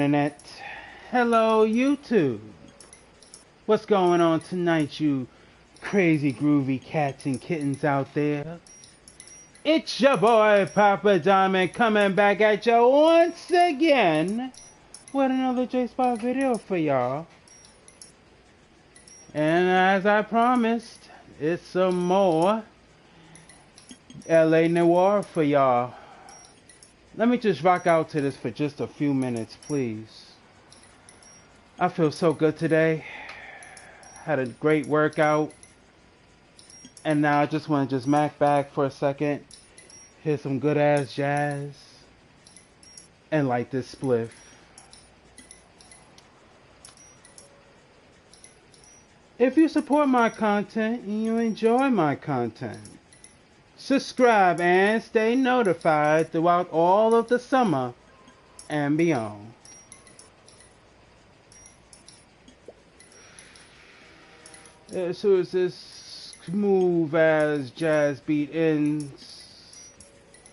Internet. Hello, YouTube. What's going on tonight, you crazy groovy cats and kittens out there? It's your boy Papa Diamond coming back at you once again with another J-Spot video for y'all. And as I promised, it's some more LA Noire for y'all. Let me just rock out to this for just a few minutes, please. I feel so good today. Had a great workout. And now I just want to just mac back for a second. Hear some good ass jazz. And light this spliff. If you support my content and you enjoy my content, subscribe and stay notified throughout all of the summer and beyond. As soon as this smooth as jazz beat ends,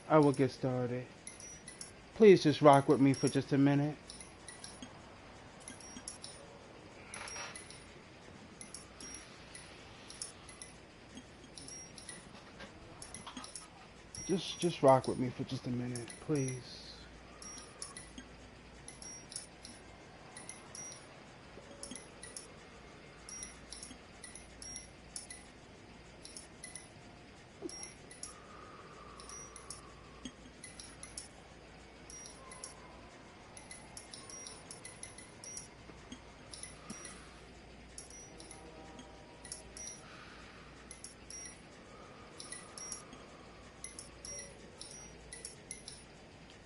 I will get started. Please just rock with me for just a minute. Just rock with me for just a minute, please.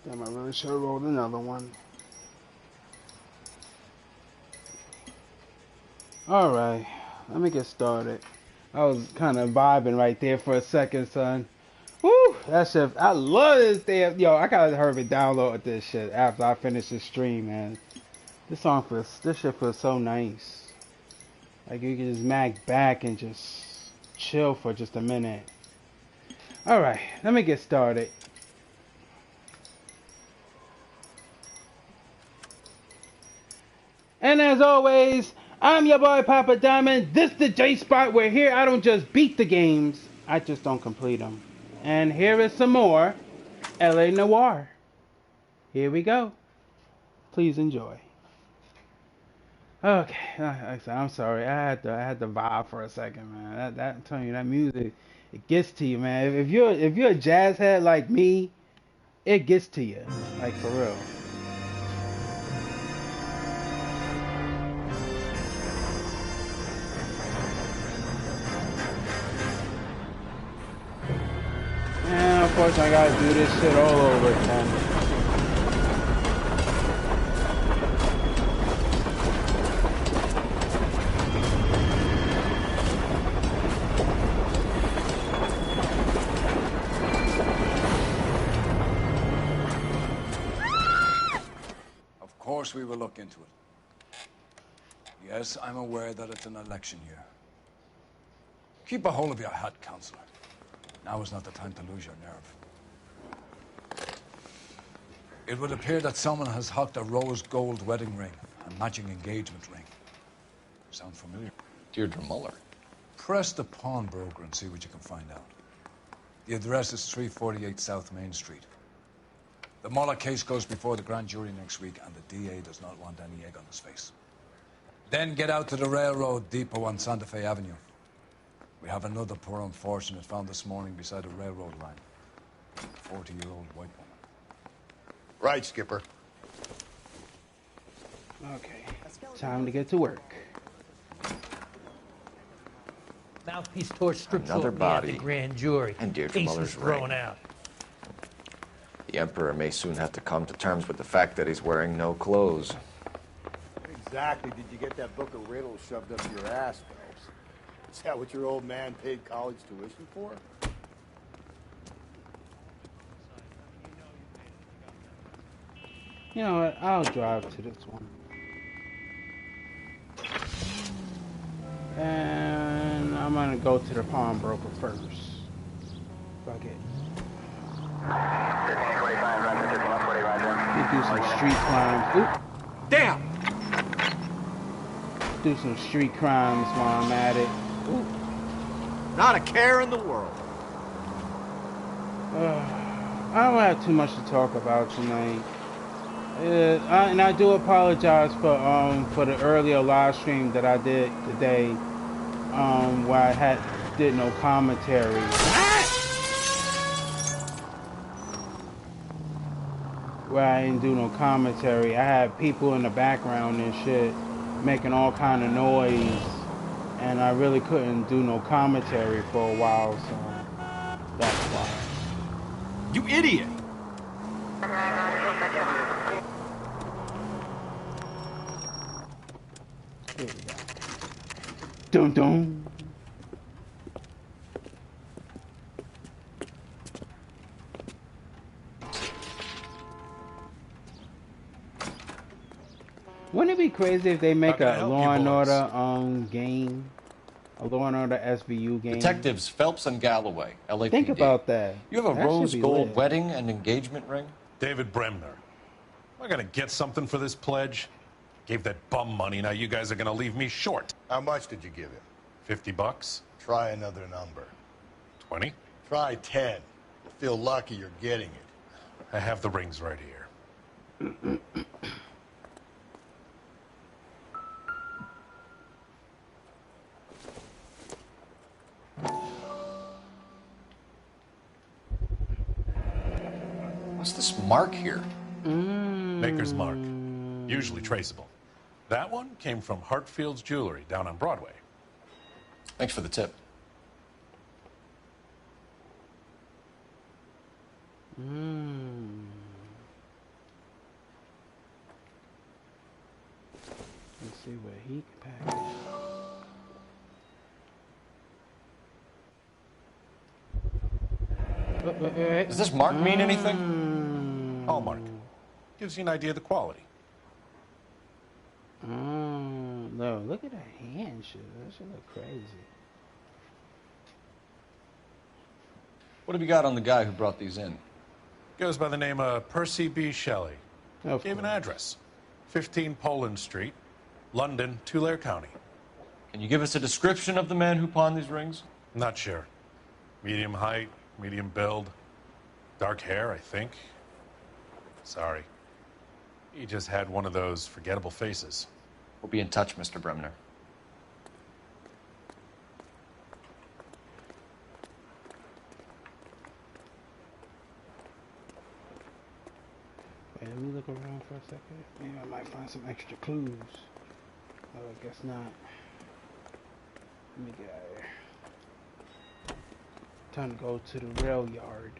Damn, I really should have rolled another one. Alright, let me get started. I was kind of vibing right there for a second, son. Woo! That shit, I love this damn. Yo, I gotta hurry download this shit after I finish this stream, man. This shit feels so nice. Like you can just mag back and just chill for just a minute. Alright, let me get started. And as always, I'm your boy Papa Diamond. This the J-Spot where here I don't just beat the games, I just don't complete them. And here is some more LA Noire. Here we go. Please enjoy. Okay, I'm sorry. I had to vibe for a second, man. That I'm telling you, that music, it gets to you, man. If you're a jazz head like me, it gets to you, like for real. And unfortunately, I gotta do this shit all over again. Of course we will look into it. Yes, I'm aware that it's an election year. Keep a hold of your hat, Counselor. Now is not the time to lose your nerve. It would appear that someone has hocked a rose gold wedding ring and matching engagement ring. Sound familiar? Deirdre Muller. Press the pawnbroker and see what you can find out. The address is 348 South Main Street. The Muller case goes before the grand jury next week, and the DA does not want any egg on his face. Then get out to the railroad depot on Santa Fe Avenue. We have another poor unfortunate found this morning beside a railroad line. 40-year-old white woman. Right, Skipper. Okay, time to get to work. Mouthpiece torch strips Another off me at body. the grand jury. And Deirdre Faces Muller's thrown ring. out. The Emperor may soon have to come to terms with the fact that he's wearing no clothes. Exactly did you get that book of riddles shoved up your ass, Phelps? Is that what your old man paid college tuition for? You know what? I'll drive to this one. And I'm gonna go to the pawnbroker first. Fuck it. We do some street climb. Oop. Damn! Do some street crimes while I'm at it. Not a care in the world. I don't have too much to talk about tonight. And I do apologize for the earlier live stream that I did today, where I did no commentary. Where I didn't do no commentary. I had people in the background and shit making all kind of noise, and I really couldn't do no commentary for a while, so that's why. You idiot! Here we go. Dun dun. Wouldn't it be crazy if they make a Law and Order game? A Law and Order SVU game? Detectives Phelps and Galloway, LAPD. Think about that. You have a That should rose be gold lit. wedding and engagement ring? David Bremner. Am I gonna get something for this pledge? Gave that bum money, now you guys are gonna leave me short. How much did you give him? $50? Try another number. 20? Try 10. You'll feel lucky you're getting it. I have the rings right here. What's this mark here? Maker's mark. Usually traceable. That one came from Hartfield's Jewelry down on Broadway. Thanks for the tip. Let's see what he can package. Does this mark mean anything? Hallmark. Gives you an idea of the quality. No, look at that hand shit. That shit look crazy. What have you got on the guy who brought these in? Goes by the name of Percy B. Shelley. Of Gave an course. address. 15 Poland Street, London, Tulare County. Can you give us a description of the man who pawned these rings? Not sure. Medium height, medium build. Dark hair, I think. Sorry. He just had one of those forgettable faces. We'll be in touch, Mr. Bremner. Wait, let me look around for a second. Maybe I might find some extra clues. Oh, I guess not. Let me get out of here. Time to go to the rail yard.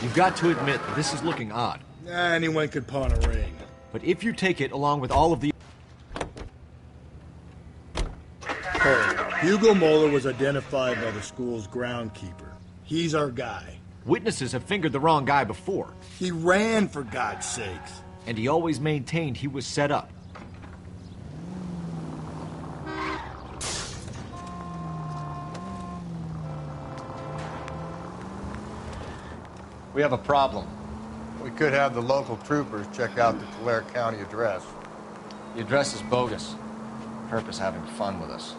You've got to admit that this is looking odd. Anyone could pawn a ring. But if you take it along with all of the... Hugo Moeller was identified by the school's groundkeeper. He's our guy. Witnesses have fingered the wrong guy before, He ran, for God's sakes. and he always maintained he was set up. We have a problem. We could have the local troopers check out the Tulare County address. The address is bogus. Perp is having fun with us.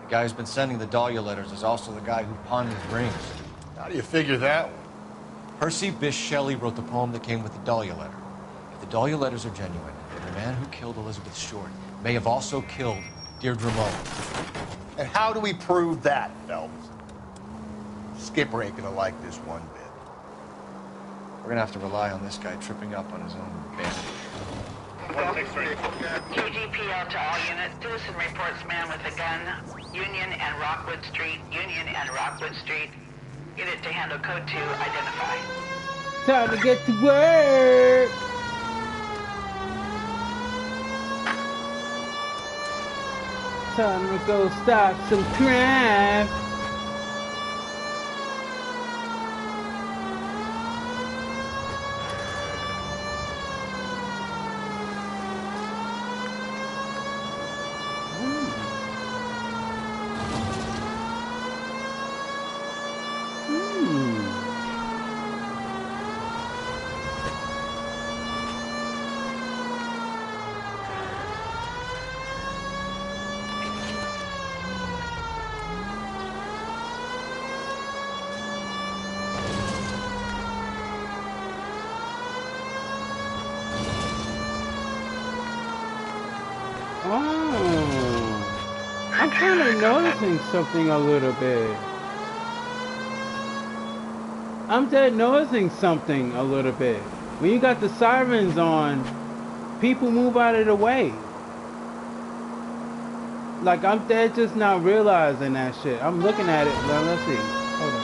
The guy who's been sending the Dahlia letters is also the guy who pawned these rings. How do you figure that one? Percy Bysshe Shelley wrote the poem that came with the Dahlia letter. If the Dahlia letters are genuine, then the man who killed Elizabeth Short may have also killed Deirdre Mullen. And how do we prove that, Phelps? Skipper ain't gonna like this one bit. We're gonna have to rely on this guy tripping up on his own vanity. KGPL to all units. Citizen reports man with a gun. Union and Rockwood Street. Union and Rockwood Street. Unit to handle code 2. Identify. Time to get to work. Time to go stop some crime. Oh, I'm kind of noticing something a little bit. I'm dead noticing something a little bit. When you got the sirens on, people move out of the way. Like, I'm dead just now realizing that shit. I'm looking at it. Now, let's see. Hold on.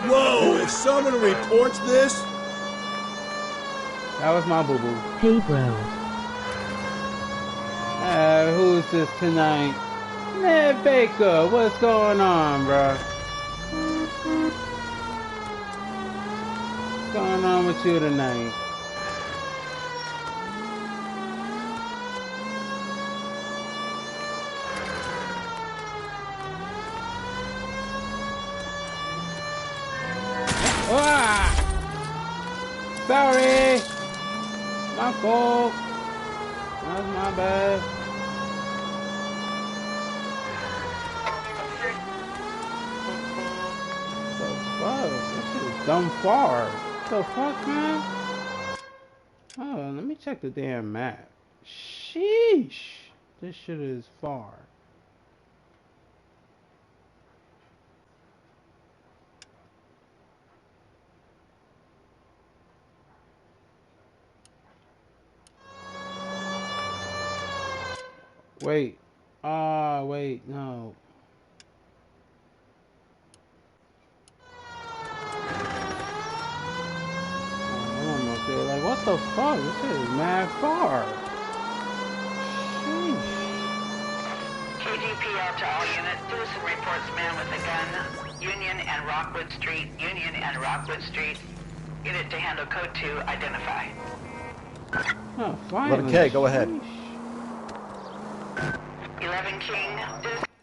Whoa, if someone reports this... That was my boo-boo. Hey, bro. Who's this tonight? Ned Baker, what's going on, bro? What's going on with you tonight? Ah! Sorry! My fault. That's my bad. The fuck? This shit is dumb far. What the fuck, man? Oh, let me check the damn map. Sheesh. This shit is far. Wait. Wait, no. I'm almost there. Like, what the fuck? This shit is mad far. Sheesh. KGPL to all units. Citizen reports man with a gun. Union and Rockwood Street. Union and Rockwood Street. Unit to handle code 2. Identify. Oh, finally. 11K, go ahead. Sheesh. 11 King.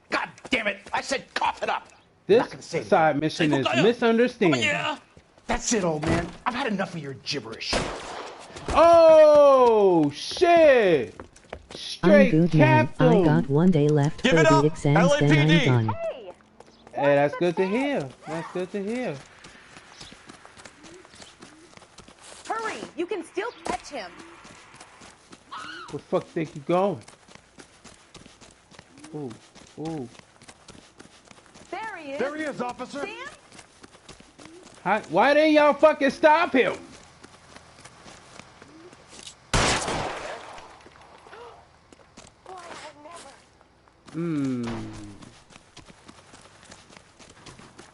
God damn it! I said cough it up! This side mission is misunderstanding. Yeah! That's it, old man. I've had enough of your gibberish. Oh, shit! I'm Straight good, man. capped I him. got 1 day left Give for it the up, exams, then I'm LAPD. done. Hey, that's good to hear. That's good to hear. Hurry! You can still catch him. Where the fuck think you going? Ooh, ooh. There he is. There he is, officer. Sam? Why didn't y'all fucking stop him?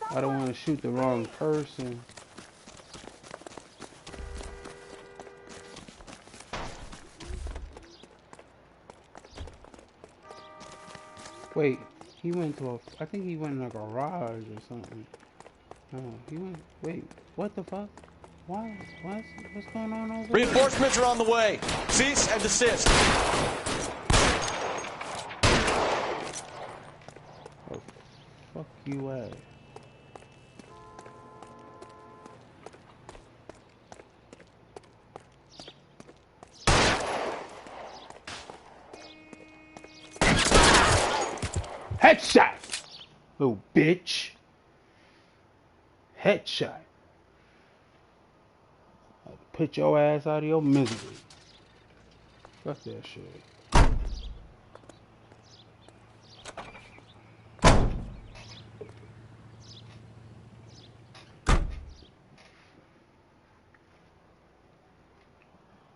I don't want to shoot the wrong person. Wait, he went to a... I think he went in a garage or something. No, he went... Wait, what the fuck? Why? What's going on over there? Reinforcements are on the way. Cease and desist. Oh, fuck you at? Headshot! Little bitch. Headshot. I'll put your ass out of your misery. Fuck that shit.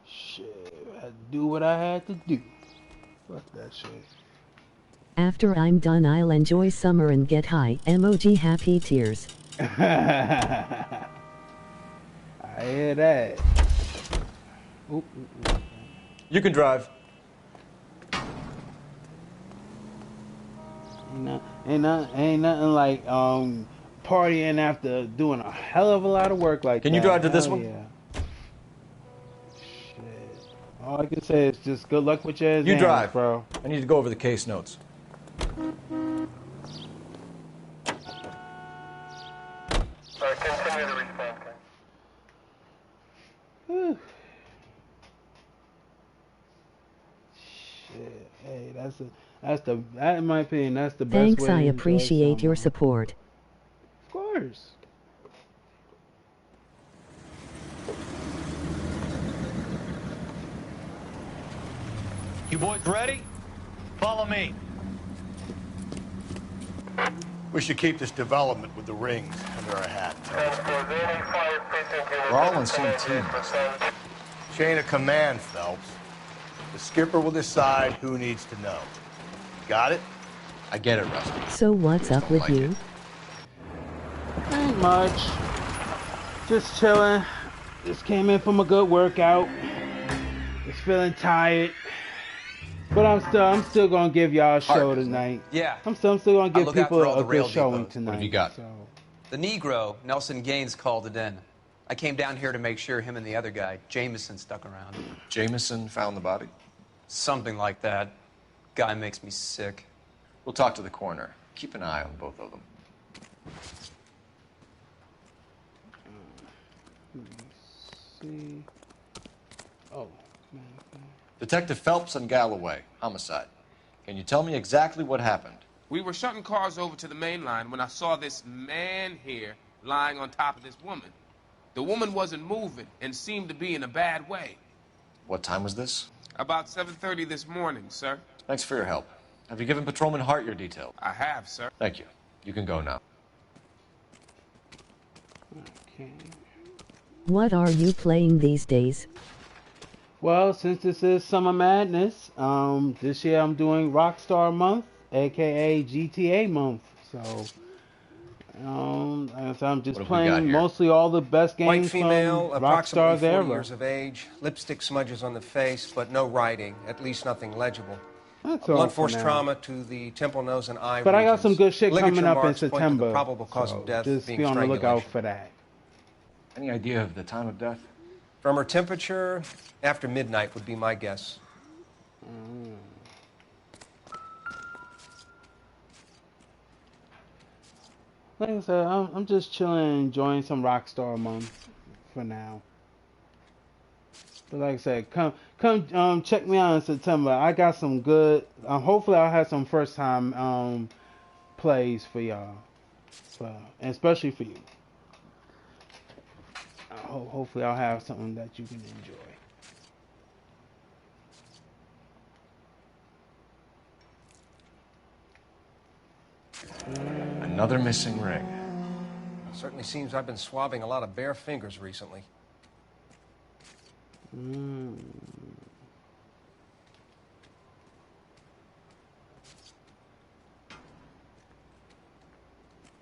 Shit, I had to do what I had to do. Fuck that shit. After I'm done, I'll enjoy summer and get high. Emoji happy tears. I hear that. Ooh, ooh, ooh. You can drive. Ain't nothing like partying after doing a hell of a lot of work like that. Can you drive to this Hell one? Yeah. Shit. All I can say is just good luck with your exams, You drive, bro. I need to go over the case notes. Continue the response. Whew. Shit. Hey, That in my opinion, that's the best Thanks, way I to enjoy appreciate your summer. support. Of course. You boys ready? Follow me. We should keep this development with the rings under our hat. We're all on the same team. Chain of command, Phelps. The skipper will decide who needs to know. Got it? I get it, Rusty. So what's up with you? Ain't much. Just chilling. Just came in from a good workout. Just feeling tired. But I'm still gonna give y'all a show tonight. Yeah. I'm still gonna give look out people for all a the rail good showing depots. tonight. What have you got? So. The Negro, Nelson Gaines, called it in. I came down here to make sure him and the other guy, Jameson, stuck around. Jameson found the body? Something like that. Guy makes me sick. We'll talk to the coroner. Keep an eye on both of them. Let me see. Oh, man. Detective Phelps and Galloway, homicide. Can you tell me exactly what happened? We were shutting cars over to the main line when I saw this man here lying on top of this woman. The woman wasn't moving and seemed to be in a bad way. What time was this? About 7:30 this morning, sir. Thanks for your help. Have you given Patrolman Hart your details? I have, sir. Thank you. You can go now. Okay. What are you playing these days? Well, since this is Summer Madness, this year I'm doing Rockstar Month, aka GTA Month. So, I'm just playing mostly all the best games White female, from approximately Rockstar's 40 era. years of age, lipstick smudges on the face, but no writing, at least nothing legible. That's all Blunt for force now. trauma to the temple, nose, and eye But I got some regions. good shit Ligature coming up in marks point to the September. probable cause So of death just being be on the lookout strangulation. for that. Any idea of the time of death? From her temperature, after midnight would be my guess. Like I said, I'm just chilling, enjoying some Rockstar Month for now. But like I said, come check me out in September. I got some good. Hopefully, I'll have some first time plays for y'all, and especially for you. Hopefully, I'll have something that you can enjoy. Another missing ring. Certainly seems I've been swabbing a lot of bare fingers recently.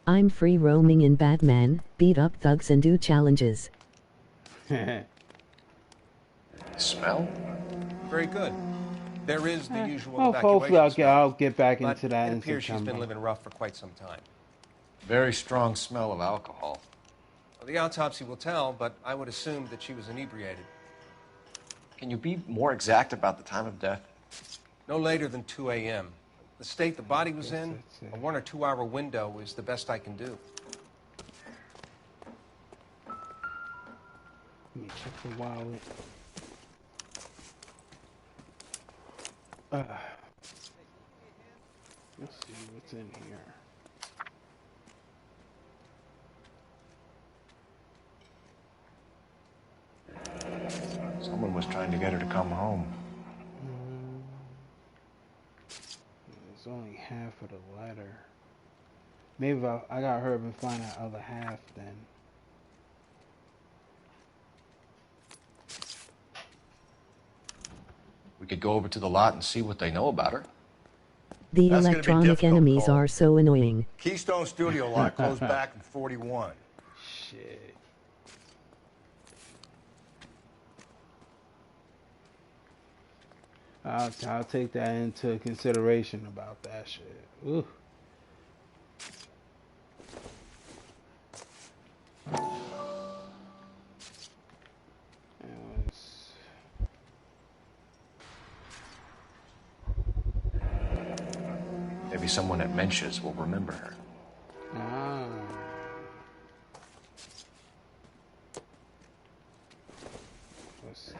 I'm free roaming in Batman, beat up thugs and do challenges. Smell? Very good. There is the usual Well, evacuation hopefully, I'll smell, get back but into that it in appears she's September. been living rough for quite some time. Very strong smell of alcohol. Well, the autopsy will tell, but I would assume that she was inebriated. Can you be more exact about the time of death? No later than 2 a.m. The state the body was in, a 1 or 2 hour window is the best I can do. Let me check the wallet. Let's see what's in here. Someone was trying to get her to come home. It's only half of the letter. Maybe I got her and find that other half then. We could go over to the lot and see what they know about her. The That's gonna be electronic difficult, enemies Cole. are so annoying. Keystone Studio lot closed back in 41. Shit. I'll take that into consideration about that shit. Ooh. Maybe someone at Mensch's will remember her. Ah. What's this?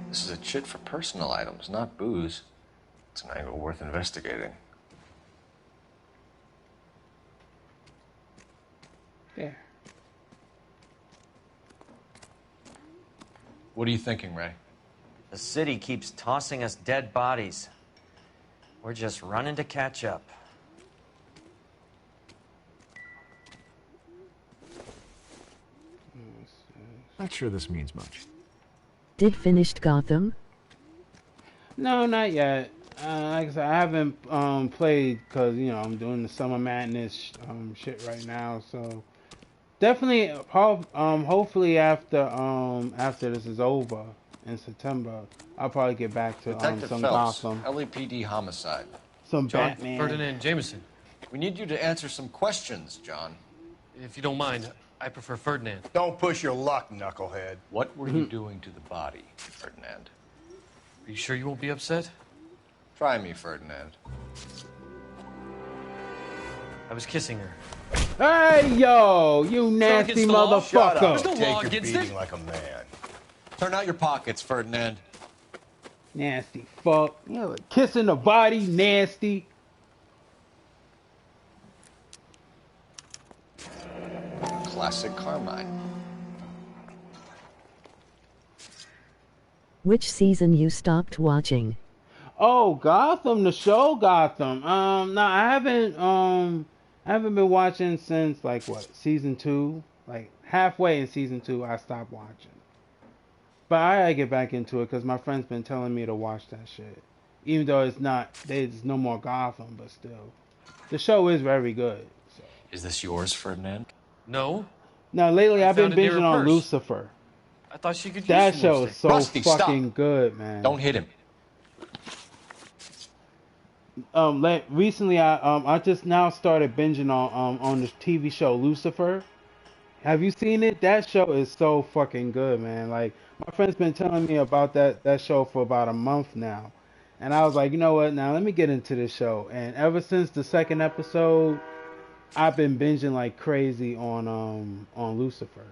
This is a chit for personal items, not booze. It's an angle worth investigating. There. What are you thinking, Ray? The city keeps tossing us dead bodies. We're just running to catch up. Not sure this means much. Did finished Gotham? No, not yet. Like I said, I haven't played because I'm doing the Summer Madness shit right now. So definitely, hopefully after this is over in September, I'll probably get back to Detective some Phelps, Gotham, LAPD homicide. some John Batman. Ferdinand Jameson. We need you to answer some questions, John. If you don't mind, I prefer Ferdinand. Don't push your luck, knucklehead. What were you doing to the body, Ferdinand? Are you sure you won't be upset? Try me, Ferdinand. I was kissing her. Hey, yo, you nasty against the law? Shut up. motherfucker! There's no Take law your against beating it. like a man. Turn out your pockets, Ferdinand. Nasty fuck. Kissing the body, nasty. Classic Carmine. Which season you stopped watching? Oh, Gotham, the show Gotham. No, I haven't been watching since like season 2. Like halfway in season 2, I stopped watching. But I gotta get back into it because my friend's been telling me to watch that shit. Even though there's no more Gotham, but still, the show is very good. So. Is this yours, Ferdinand? No. Now lately, I've been found it near binging her on purse. Lucifer. I thought she could That use some show is lipstick. so Rusty, stop. fucking good, man. Don't hit him. Recently I just now started binging on the TV show Lucifer. Have you seen it? That show is so fucking good, man. Like my friend's been telling me about that show for about a month now, and I was like, you know what? Now let me get into this show. And ever since the second episode, I've been binging like crazy on Lucifer.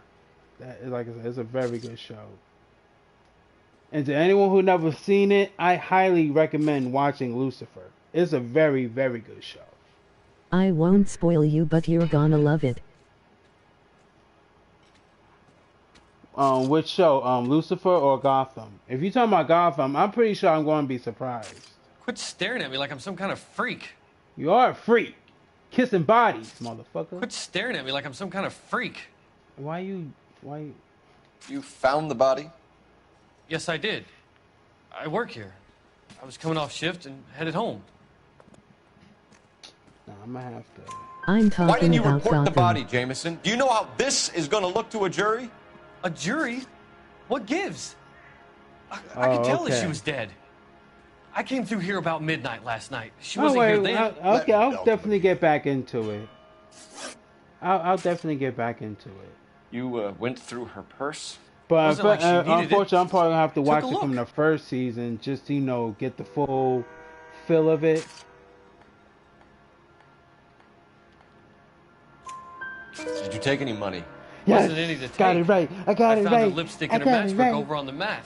That like I said, it's a very good show. And to anyone who never seen it, I highly recommend watching Lucifer. It's a very, very good show. I won't spoil you, but you're gonna love it. Which show? Lucifer or Gotham? If you're talking about Gotham, I'm pretty sure I'm going to be surprised. Quit staring at me like I'm some kind of freak. You are a freak. Kissing bodies, motherfucker. Quit staring at me like I'm some kind of freak. Why you... You found the body? Yes, I did. I work here. I was coming off shift and headed home. Nah, I'm gonna have to... I'm talking Why didn't you about report Gotham. the body, Jameson? Do you know how this is going to look to a jury? A jury? What gives? I could tell that she was dead. I came through here about midnight last night. She wasn't here then. Okay, I'll definitely get back into it. I'll definitely get back into it. You went through her purse? But like she needed unfortunately, it. I'm probably gonna have to Took watch a it from look. the first season just to get the full feel of it. Did you take any money? Yes, Wasn't any to take. got it right. I got it found right. her lipstick I and her got it matchbook right. over on the mat.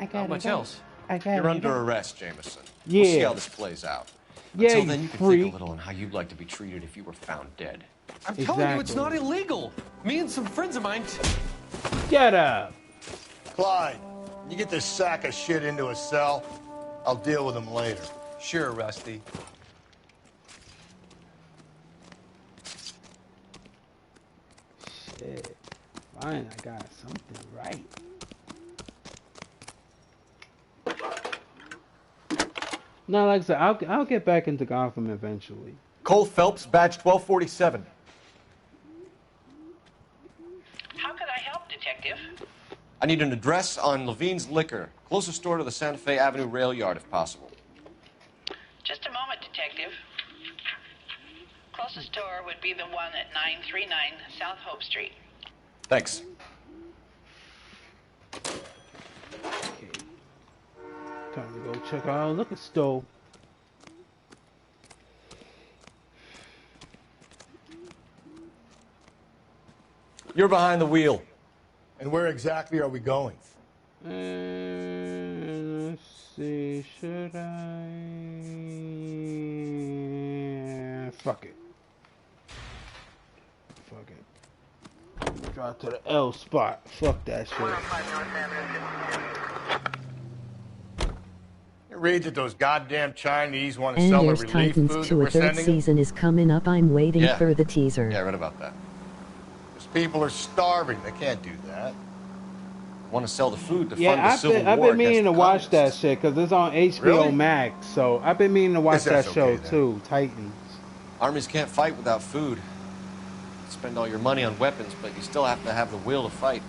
I got Not it much right. else. I got You're it under right. arrest, Jameson. Yeah. We'll see how this plays out. Yeah, Until you then, you can freak. think a little on how you'd like to be treated if you were found dead. I'm telling you, it's Exactly. not illegal. Me and some friends of mine. Get up. Clyde, you get this sack of shit into a cell. I'll deal with him later. Sure, Rusty. Shit. Fine, I got something right. No, like I said, I'll get back into Gotham eventually. Cole Phelps, badge 1247. How can I help, Detective? I need an address on Levine's Liquor. Closest store to the Santa Fe Avenue rail yard, if possible. Just a moment, Detective. Closest store would be the one at 939 South Hope Street. Thanks. Time to go check out our liquor store. You're behind the wheel. And where exactly are we going? Let's see, should I... Fuck it. Fuck it. Drive to the L spot. Fuck that shit. It reads that those goddamn Chinese want to And sell the there's relief Titans food that 2 a we're third sending them. season is coming up. I'm waiting for the teaser. Yeah, I read about that. Those people are starving. They can't do that. Want to sell the food to fund the Yeah, Civil I've War been meaning against to the watch that communists. shit because it's on HBO Really? Max. So I've been meaning to watch Guess that that's show okay, then. too. Titans. Armies can't fight without food. Spend all your money on weapons, but you still have to have the will to fight.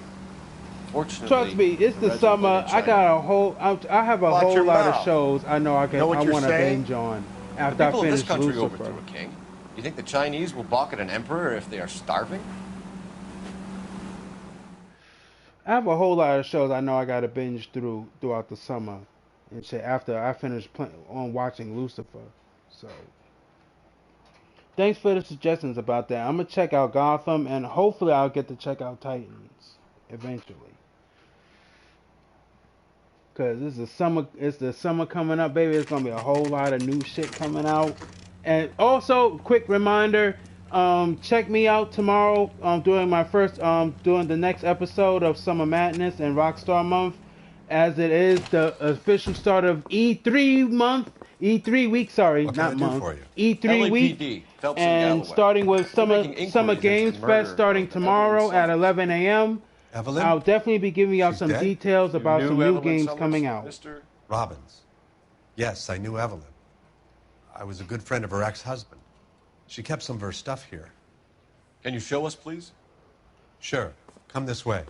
Fortunately, Trust me, it's the Reds summer. are big in I China. got a whole. I have a Watch whole your lot of mouth. shows. I know I can. Know what I you're want to saying? binge on The after I people of this finish country Lucifer. overthrew a king. You think the Chinese will balk at an emperor if they are starving? I have a whole lot of shows I know I got to binge throughout the summer and shit after I finish on watching Lucifer. So, thanks for the suggestions about that. I'm gonna check out Gotham and hopefully I'll get to check out Titans eventually. Cause this is summer. It's the summer coming up, baby. It's gonna be a whole lot of new shit coming out. And also, quick reminder: check me out tomorrow. Doing my first, doing the next episode of Summer Madness and Rockstar Month, as it is the official start of E3 month, E3 week. Sorry, What can not I do month. for you? E3 LAPD, week. Phelps and And Galloway. starting with We're making inquiries Summer into Games the murder Fest starting of tomorrow Evelyn at Summers. 11 a.m. Evelyn? I'll definitely be giving y'all She's some dead? details about You some knew new Evelyn games Summers, coming out. Mr. Robbins. Yes, I knew Evelyn. I was a good friend of her ex-husband. She kept some of her stuff here. Can you show us, please? Sure. Come this way.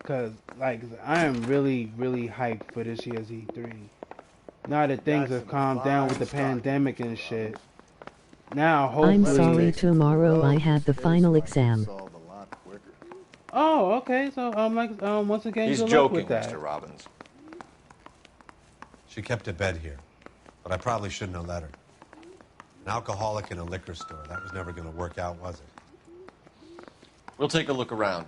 Cause like I am really, really hyped for this year's E3. Now that things have calmed down with the pandemic and shit. Now hopefully. I'm sorry, tomorrow I have the final exam. Oh, okay. So once again, He's good luck joking, with that. Mr. Robbins. She kept a bed here, but I probably shouldn't have let her. An alcoholic in a liquor store. That was never going to work out, was it? We'll take a look around.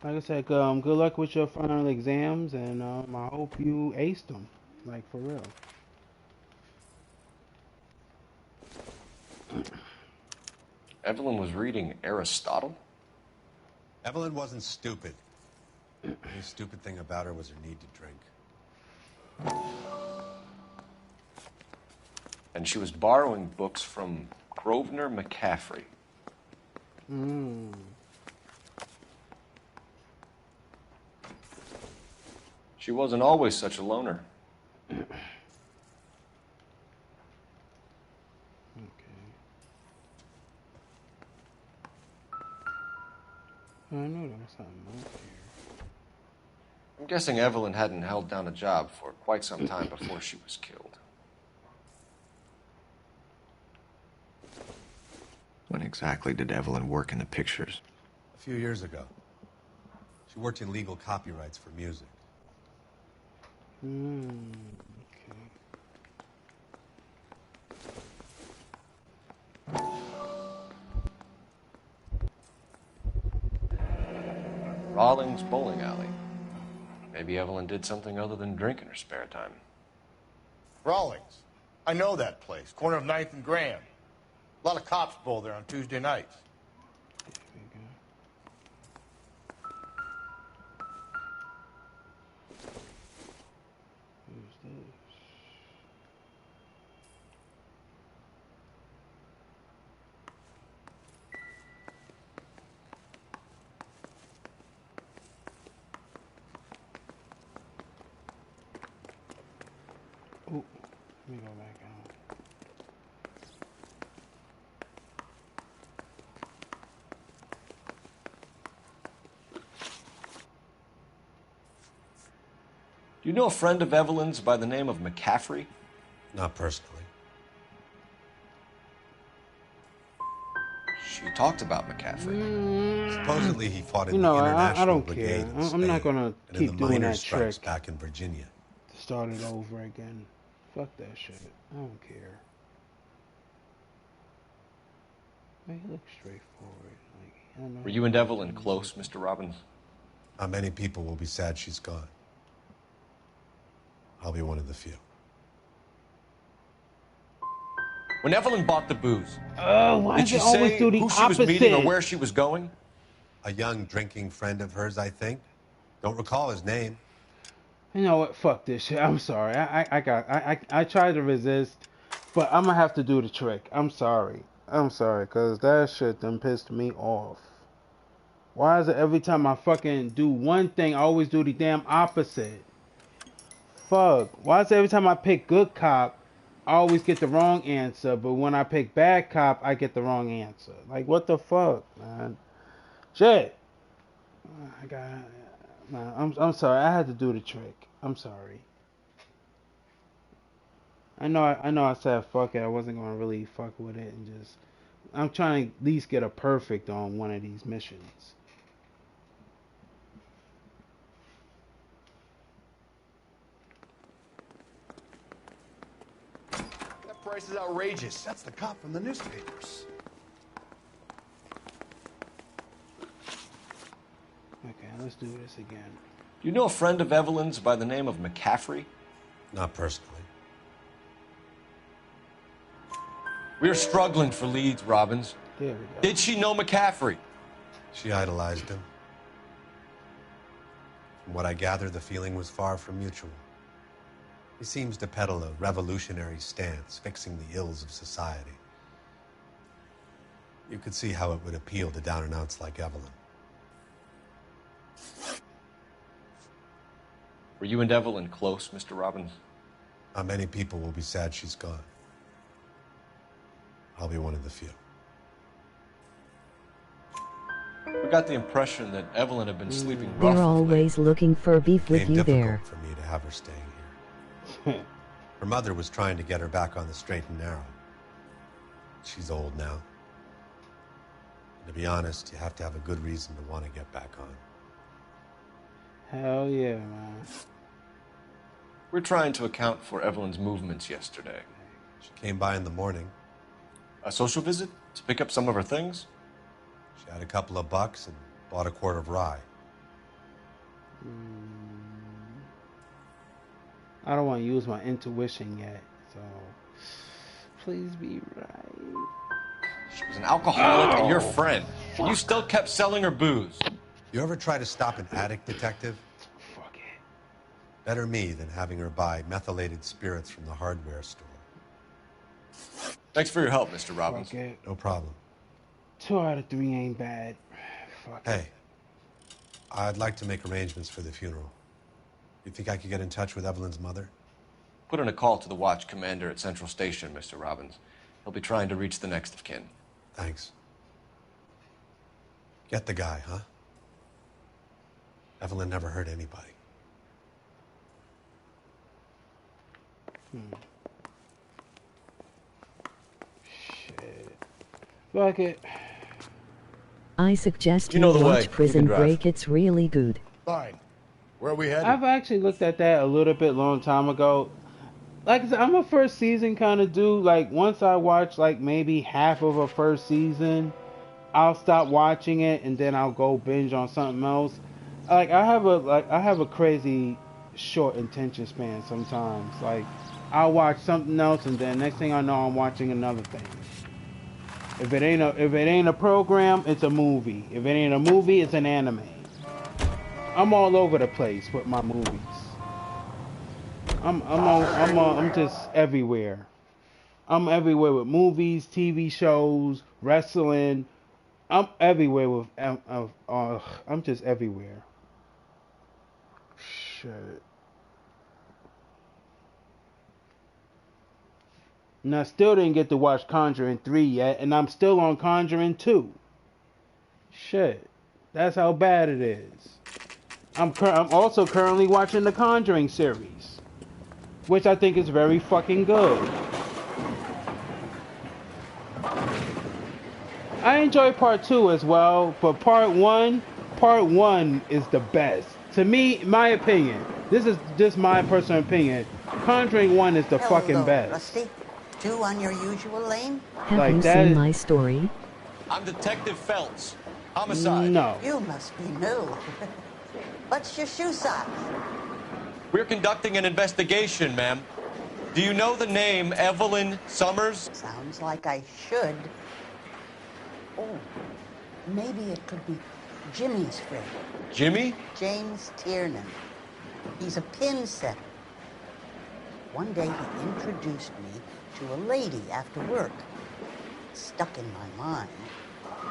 Like I said, good luck with your final exams, and I hope you aced them, like for real. Evelyn was reading Aristotle? Evelyn wasn't stupid. The only stupid thing about her was her need to drink. And she was borrowing books from Grosvenor McCaffrey. Mm. She wasn't always such a loner. I know there was something else here. I'm guessing Evelyn hadn't held down a job for quite some time before she was killed. When exactly did Evelyn work in the pictures? A few years ago. She worked in legal copyrights for music. Rawlings Bowling Alley. Maybe Evelyn did something other than drink in her spare time. Rawlings. I know that place. Corner of 9th and Graham. A lot of cops bowl there on Tuesday nights. Oh, let me go back out. Do you know a friend of Evelyn's by the name of McCaffrey? Not personally. She talked about McCaffrey. Supposedly he fought in You know, the International I don't Brigade care. in Spain, I'm not gonna and in keep the doing miners' that strikes trick. back in Virginia. Start it over again. Fuck that shit. I don't care. He looks straightforward. Like, I don't know. Were you and Evelyn close, Mr. Robbins? Not many people will be sad she's gone. I'll be one of the few. When Evelyn bought the booze, why did does she it always say do the who she was meeting or opposite? where she was going? A young drinking friend of hers, I think. Don't recall his name. You know what? Fuck this shit. I'm sorry. I tried to resist, but I'm gonna have to do the trick. I'm sorry. Cause that shit done pissed me off. Why is it every time I fucking do one thing, I always do the damn opposite? Fuck. Why is it every time I pick good cop, I always get the wrong answer, but when I pick bad cop, I get the wrong answer? Like, what the fuck, man? Shit. I'm sorry. I had to do the trick. I'm sorry. I know I said fuck it. I wasn't gonna really fuck with it and just. I'm trying to at least get a perfect on one of these missions. That price is outrageous. That's the cop from the newspapers. Okay, let's do this again. Do you know a friend of Evelyn's by the name of McCaffrey? Not personally. We're struggling for leads, Robbins. There we go. Did she know McCaffrey? She idolized him. From what I gather, the feeling was far from mutual. He seems to peddle a revolutionary stance, fixing the ills of society. You could see how it would appeal to down-and-outs like Evelyn. Were you and Evelyn close, Mr. Robbins? Not many people will be sad she's gone. I'll be one of the few. We got the impression that Evelyn had been sleeping rough. They're always looking for beef with you there. For me to have her staying here. Her mother was trying to get her back on the straight and narrow. She's old now. And to be honest, you have to have a good reason to want to get back on. Hell yeah, man. We're trying to account for Evelyn's movements yesterday. She came by in the morning. A social visit to pick up some of her things? She had a couple of bucks and bought a quart of rye. I don't want to use my intuition yet, so please be right. She was an alcoholic and your friend. And you still kept selling her booze. You ever try to stop an addict, detective? Fuck it. Better me than having her buy methylated spirits from the hardware store. Thanks for your help, Mr. Robbins. Fuck it. No problem. 2 out of 3 ain't bad. Fuck it. Hey, I'd like to make arrangements for the funeral. You think I could get in touch with Evelyn's mother? Put in a call to the watch commander at Central Station, Mr. Robbins. He'll be trying to reach the next of kin. Thanks. Get the guy, huh? Evelyn never hurt anybody. Shit. Fuck it. I suggest you know the way. watch You Prison can drive. Break. It's really good. Fine. Where are we headed? I've actually looked at that a little bit long time ago. Like I said, I'm a first season kind of dude. Like once I watch like maybe half of a first season, I'll stop watching it and then I'll go binge on something else. Like I have a crazy short attention span sometimes. Like I'll watch something else and then next thing I know I'm watching another thing. If it ain't a program, it's a movie. If it ain't a movie, it's an anime. I'm all over the place with my movies. I'm just everywhere. I'm everywhere with movies, TV shows, wrestling. I'm everywhere with. I'm just everywhere. Shit. And I still didn't get to watch Conjuring 3 yet, and I'm still on Conjuring 2. Shit. That's how bad it is. I'm also currently watching the Conjuring series, which I think is very fucking good. I enjoy part 2 as well, but part 1 is the best. To me, my opinion, this is just my personal opinion, Conjuring 1 is the fucking best. Rusty. 2 on your usual lane? Have Like you that seen is- my story? I'm Detective Phelps. Homicide. No. You must be new. What's your shoe size? We're conducting an investigation, ma'am. Do you know the name Evelyn Summers? Sounds like I should. Oh, maybe it could be Jimmy's friend. Jimmy? James Tiernan. He's a pin setter. One day he introduced me to a lady after work. It stuck in my mind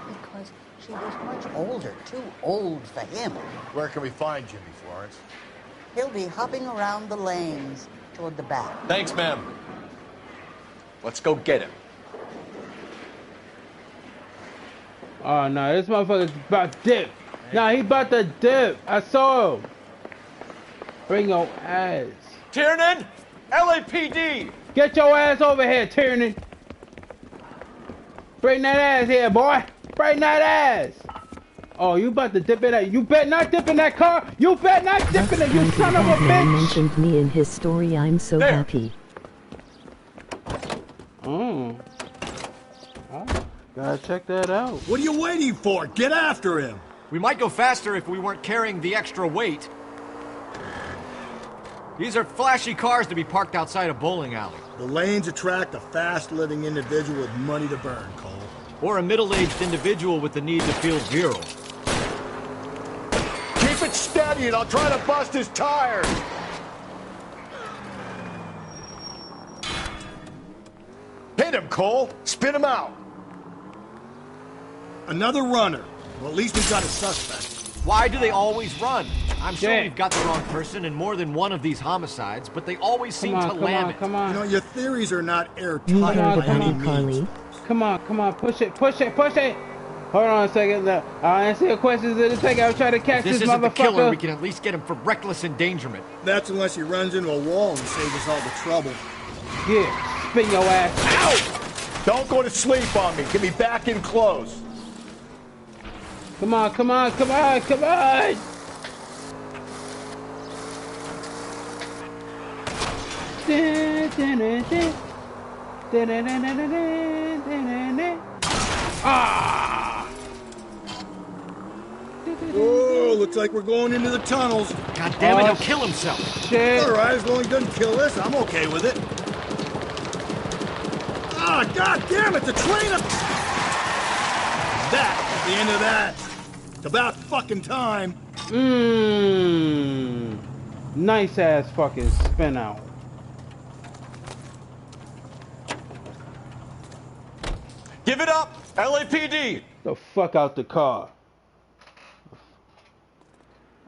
because she was much older, too old for him. Where can we find Jimmy, Florence? He'll be hopping around the lanes toward the back. Thanks, ma'am. Let's go get him. Oh no, this motherfucker's about to dip. Nah, he about to dip. I saw him. Bring your ass. Tiernan! LAPD! Get your ass over here, Tiernan. Bring that ass here, boy. Bring that ass. Oh, you about to dip in that? You bet not dip in that car. You bet not dip in it, you son of a bitch. Mentioned me in his story. I'm so happy. Oh, gotta check that out. What are you waiting for? Get after him. We might go faster if we weren't carrying the extra weight. These are flashy cars to be parked outside a bowling alley. The lanes attract a fast-living individual with money to burn, Cole. Or a middle-aged individual with the need to feel virile. Keep it steady and I'll try to bust his tires. Hit him, Cole. Spit him out. Another runner. Well, at least we've got a suspect. Why do they always run? I'm sure we've got the wrong person in more than one of these homicides, but they always seem to lam it. Come on. You know, your theories are not airtight You by heard any about Carly. means. Come on, push it. Hold on a second. Look, I answer your questions in a second. I'm trying to catch If this isn't the motherfucker. killer, we can at least get him for reckless endangerment. That's unless he runs into a wall and saves us all the trouble. Yeah, spin your ass out. Don't go to sleep on me. Get me back in close. Come on. Ah! Whoa, looks like we're going into the tunnels. God damn it, he'll kill himself. Shit. All right, as long as he doesn't kill us, I'm okay with it. Ah, god damn it, the train of... That's the end of that. It's about fucking time. Nice ass fucking spin out. Give it up! LAPD! The fuck out the car.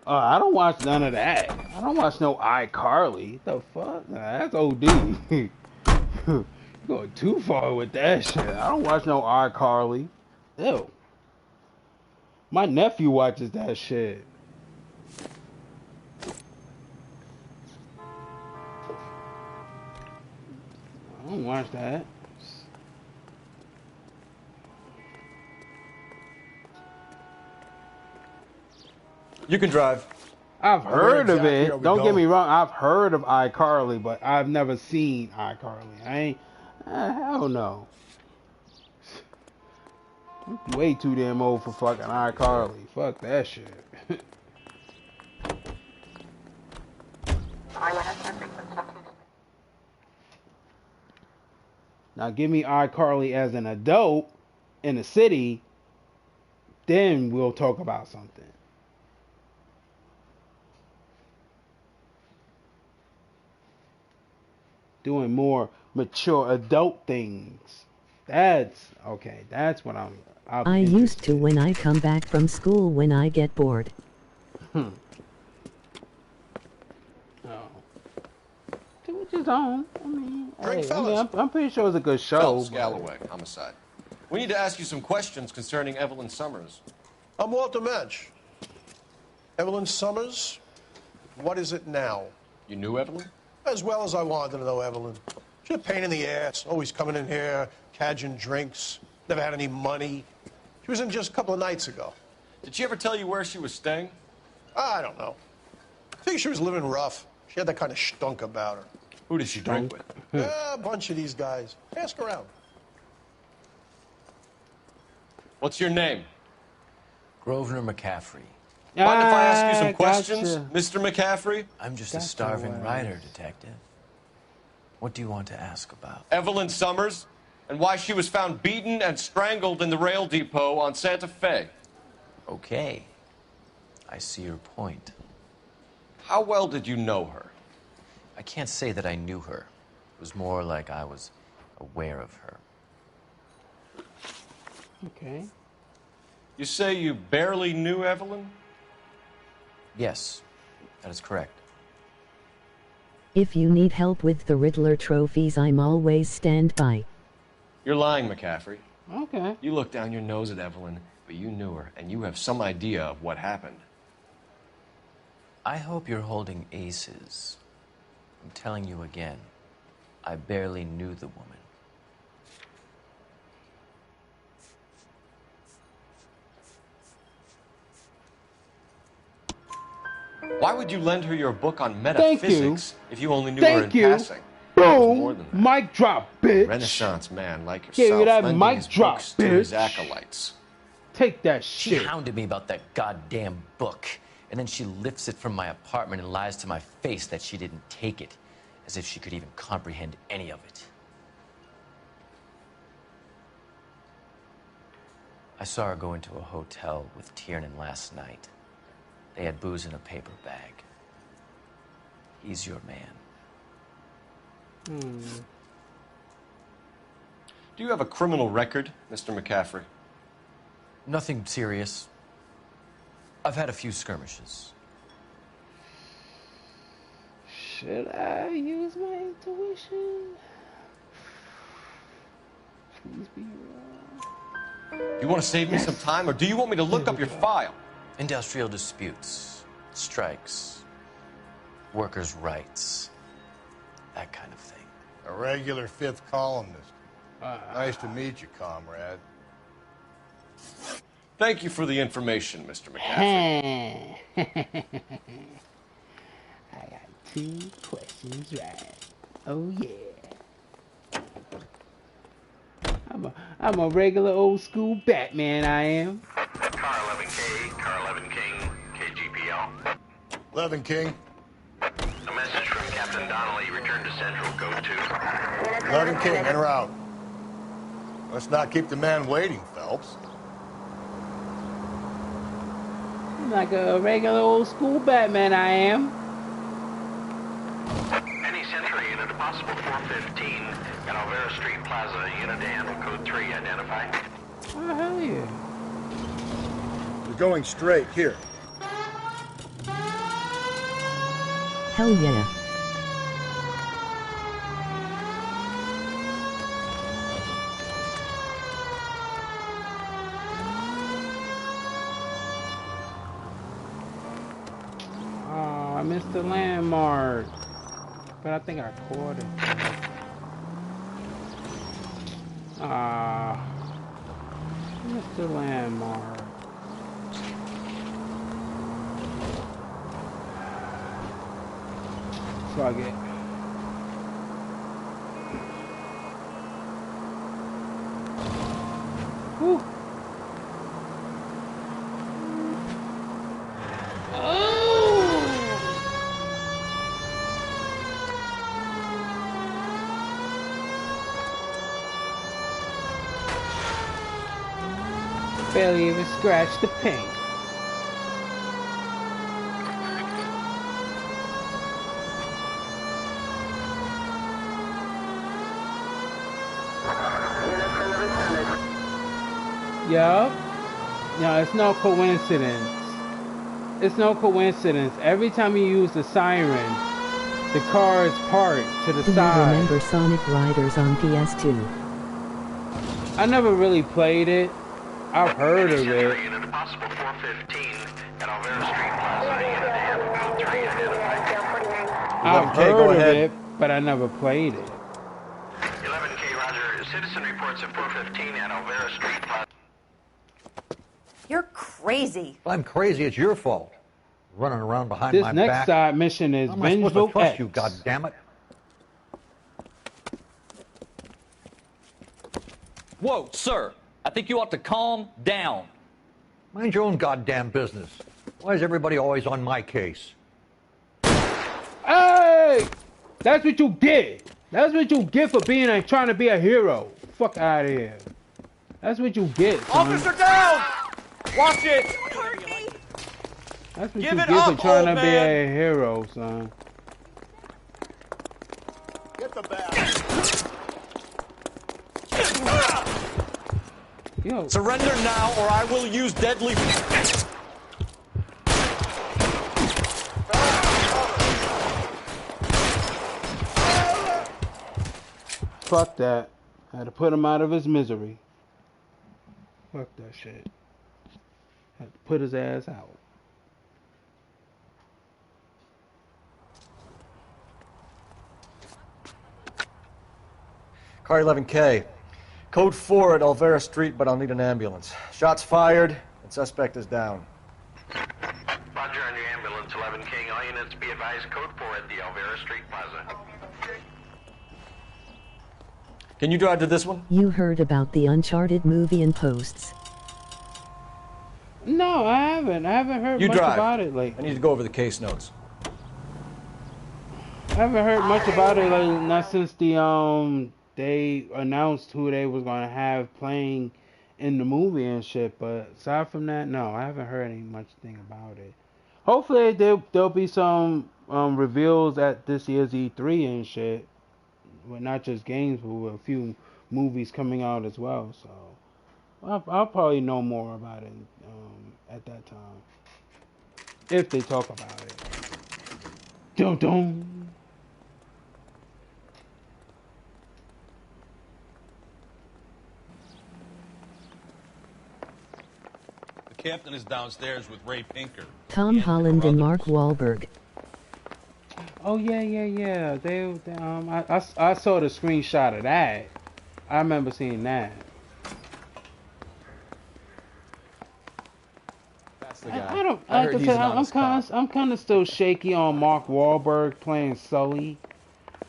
I don't watch none of that. I don't watch no iCarly. The fuck? Nah, that's OD. You're going too far with that shit. I don't watch no iCarly. Ew. My nephew watches that shit. I don't watch that. You can drive. I've heard of Here it. we Don't go. get me wrong. I've heard of iCarly, but I've never seen iCarly. I ain't. Hell no. I'm way too damn old for fucking iCarly. Fuck that shit. Now give me iCarly as an adult in the city, then we'll talk about something. Doing more mature adult things. That's okay. That's what I'll be I used interested to when I come back from school when I get bored. Oh. To which is on. I mean, I'm pretty sure it's a good show. Phelps but- Galloway, homicide. We need to ask you some questions concerning Evelyn Summers. I'm Walter Mensch. Evelyn Summers, what is it now? You knew Evelyn? As well as I wanted to know Evelyn. She's a pain in the ass, always coming in here, cadging drinks, never had any money. She was in just a couple of nights ago. Did she ever tell you where she was staying? I don't know. I think she was living rough. She had that kind of stunk about her. Who did she drink with? Yeah, a bunch of these guys. Ask around. What's your name? Grosvenor McCaffrey. Mind if I ask you some Gotcha. questions, Mr. McCaffrey? I'm just a starving writer, Detective. What do you want to ask about? Evelyn Summers, and why she was found beaten and strangled in the rail depot on Santa Fe. Okay. I see your point. How well did you know her? I can't say that I knew her. It was more like I was aware of her. Okay. You say you barely knew Evelyn? Yes, that is correct. If you need help with the Riddler trophies, I'm always stand by. You're lying, McCaffrey. Okay. You looked down your nose at Evelyn, but you knew her, and you have some idea of what happened. I hope you're holding aces. I'm telling you again, I barely knew the woman. Why would you lend her your book on Thank metaphysics you. if you only knew Thank her you. in passing? There was more Boom. than that. Mic drop, bitch. Renaissance man like Give yourself, me that lending mic his drop, books to his bitch. acolytes. Take that She shit. hounded me about that goddamn book, and then she lifts it from my apartment and lies to my face that she didn't take it, as if she could even comprehend any of it. I saw her go into a hotel with Tiernan last night. They had booze in a paper bag. He's your man. Do you have a criminal record, Mr. McCaffrey? Nothing serious. I've had a few skirmishes. Should I use my intuition? Please be wrong. You want to save me some time, or do you want me to look up your file? Industrial disputes, strikes, workers' rights, that kind of thing. A regular fifth columnist. Nice to meet you, comrade. Thank you for the information, Mr. McCaffrey. I got 2 questions right. Oh yeah. I'm a regular old school Batman, I am. Car 11K, Car 11 King, KGPL. 11 King. A message from Captain Donnelly. Return to Central, code 2. 11 King, en route. Let's not keep the man waiting, Phelps. I'm like a regular old school Batman, I am. Any Central unit, a possible 415 at Alvera Street Plaza. Unit to handle code 3. Identify. Oh, hell yeah. We're going straight here. Hell yeah. Oh, I missed the landmark. But I think I caught it. Ah, I missed the landmark. So I get. Whew. Barely even scratched the paint. Yup. No, it's no coincidence. It's no coincidence. Every time you use the siren, the car is parked to the Do you side. remember Sonic Riders on PS2? I never really played it. I've heard of it. Unit, a possible 415 at Alvera Street Plaza. Unit to handle code 3. Identify. I've heard of it, but I never played it. 11K, Roger. Citizen reports at 415 at Alvera Street Plaza. You're crazy. If I'm crazy, it's your fault. Running around behind This my next back. side mission is How am I supposed to Vengeful trust X. you, goddammit? Whoa, sir. I think you ought to calm down. Mind your own goddamn business. Why is everybody always on my case? Hey! That's what you get. That's what you get for being trying to be a hero. Fuck out of here. That's what you get, son. Officer down! Watch it! That's what Give you it get up, for trying to old be man. a hero, son. Get the bag. Yo. Surrender now, or I will use deadly. Fuck that. I had to put him out of his misery. Fuck that shit. Had to put his ass out. Car 11K. Code 4 at Alvera Street, but I'll need an ambulance. Shots fired, and suspect is down. Roger on your ambulance, 11 King. All units be advised, code 4 at the Alvera Street Plaza. Can you drive to this one? You heard about the Uncharted movie and posts. No, I haven't. I haven't heard You much drive. about it I lately. need to go over the case notes. I haven't heard much about it lately, not since they announced who they was gonna have playing in the movie and shit. But aside from that, no, I haven't heard any much thing about it. Hopefully there'll be some reveals at this year's E3 and shit. Well, not just games, but with a few movies coming out as well. So I'll probably know more about it at that time, if they talk about it. Dun dun. The captain is downstairs with Ray Pinker. Tom Holland and Mark Wahlberg. Oh yeah. I saw the screenshot of that. I remember seeing that. That's the guy. I don't. I Like heard I he's said, an honest cop. I'm kind of still shaky on Mark Wahlberg playing Sully.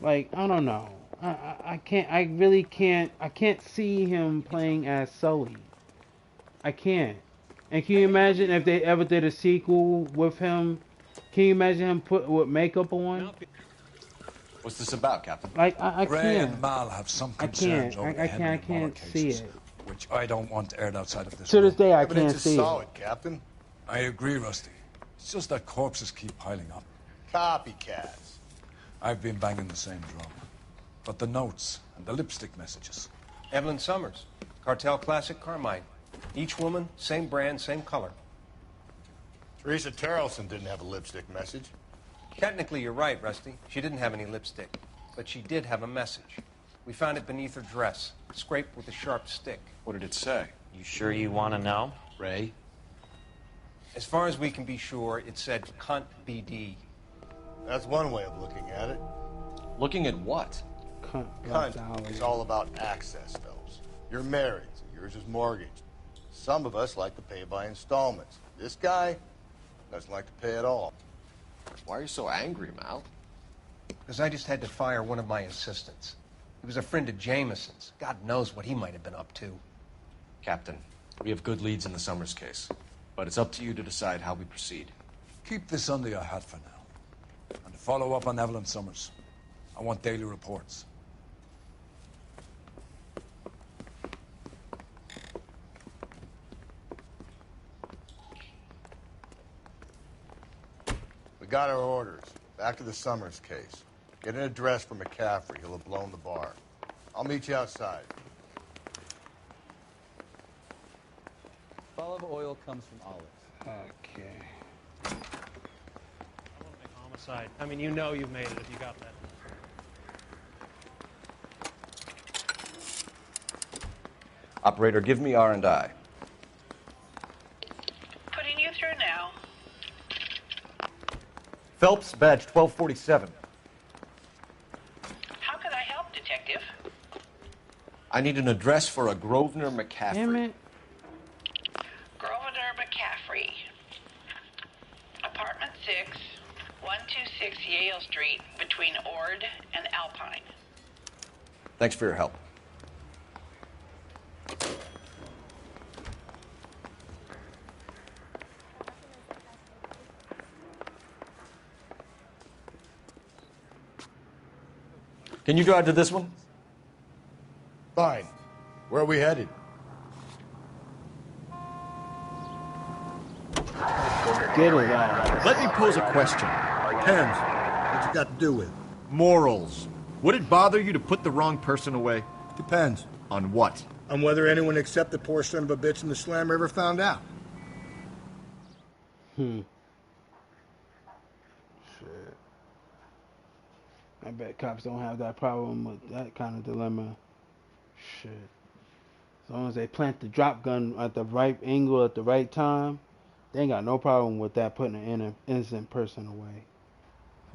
Like I don't know. I can't. I really can't. I can't see him playing as Sully. I can't. And can you imagine if they ever did a sequel with him? Can you imagine him put with makeup on? What's this about, Captain? Like I Ray can't. and Mal have some I concerns can't. over the I Henry and Muller can't see cases, it. which I don't want aired outside of this To this room. day, I can't see solid, it. Captain. I agree, Rusty. It's just that corpses keep piling up. Copycats. I've been banging the same drum. But the notes and the lipstick messages. Evelyn Summers, Cartel Classic Carmine. Each woman, same brand, same color. Teresa Terrelson didn't have a lipstick message. Technically, you're right, Rusty. She didn't have any lipstick, but she did have a message. We found it beneath her dress, scraped with a sharp stick. What did it say? You sure you want to know? Ray? As far as we can be sure, it said cunt BD. That's one way of looking at it. Looking at what? Cunt is all about access, Phelps. You're married, so yours is mortgaged. Some of us like to pay by installments. This guy doesn't like to pay at all. Why are you so angry, Mal? Because I just had to fire one of my assistants. He was a friend of Jameson's. God knows what he might have been up to. Captain, we have good leads in the Summers case, but it's up to you to decide how we proceed. Keep this under your hat for now. And to follow up on Evelyn Summers, I want daily reports. We got our orders. Back to the Summers case. Get an address for McCaffrey. He'll have blown the bar. I'll meet you outside. Olive oil comes from olives. Okay. Homicide. I mean, you know you've made it if you got that. Operator, give me R&I. Putting you through now. Phelps, badge 1247. How can I help, Detective? I need an address for a Grosvenor McCaffrey. Damn it. Grosvenor McCaffrey. Apartment 6, 126 Yale Street, between Ord and Alpine. Thanks for your help. Can you drive to this one? Fine. Where are we headed? Get it out. Let me pose a question. Depends. What's it got to do with? Morals. Would it bother you to put the wrong person away? Depends. On what? On whether anyone except the poor son of a bitch in the Slam River found out. Shit. I bet cops don't have that problem with that kind of dilemma. Shit. As long as they plant the drop gun at the right angle at the right time, they ain't got no problem with that putting an innocent person away.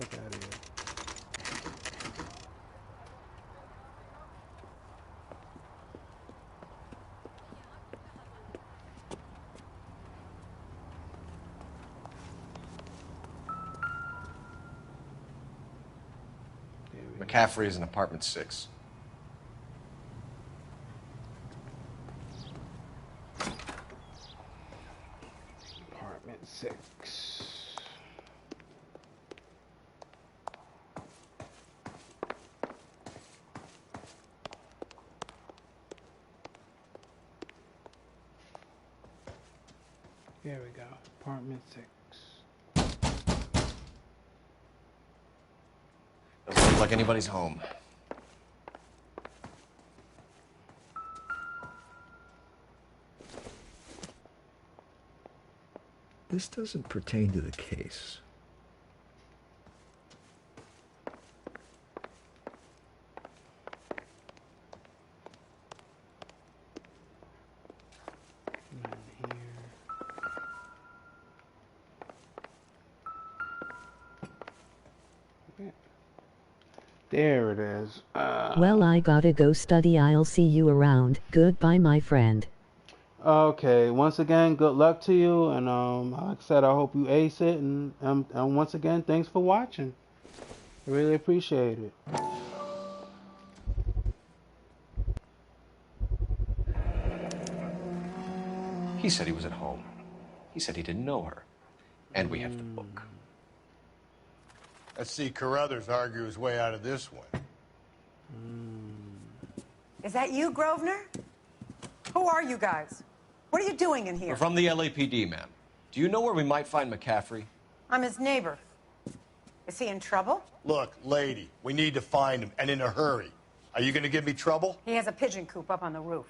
Fuck out of here. McCaffrey is in apartment 6. Apartment 6. There we go. Apartment 6. Doesn't look like anybody's home. This doesn't pertain to the case. There it is. Well, I gotta go study. I'll see you around. Goodbye, my friend. Okay, once again, good luck to you, and like I said, I hope you ace it, and once again, thanks for watching. I really appreciate it. He said he was at home. He said he didn't know her. And we have the book. Let's see Carruthers argue his way out of this one. Is that you, Grosvenor? Who are you guys? What are you doing in here? We're from the LAPD, ma'am. Do you know where we might find McCaffrey? I'm his neighbor. Is he in trouble? Look, lady, we need to find him, and in a hurry. Are you going to give me trouble? He has a pigeon coop up on the roof.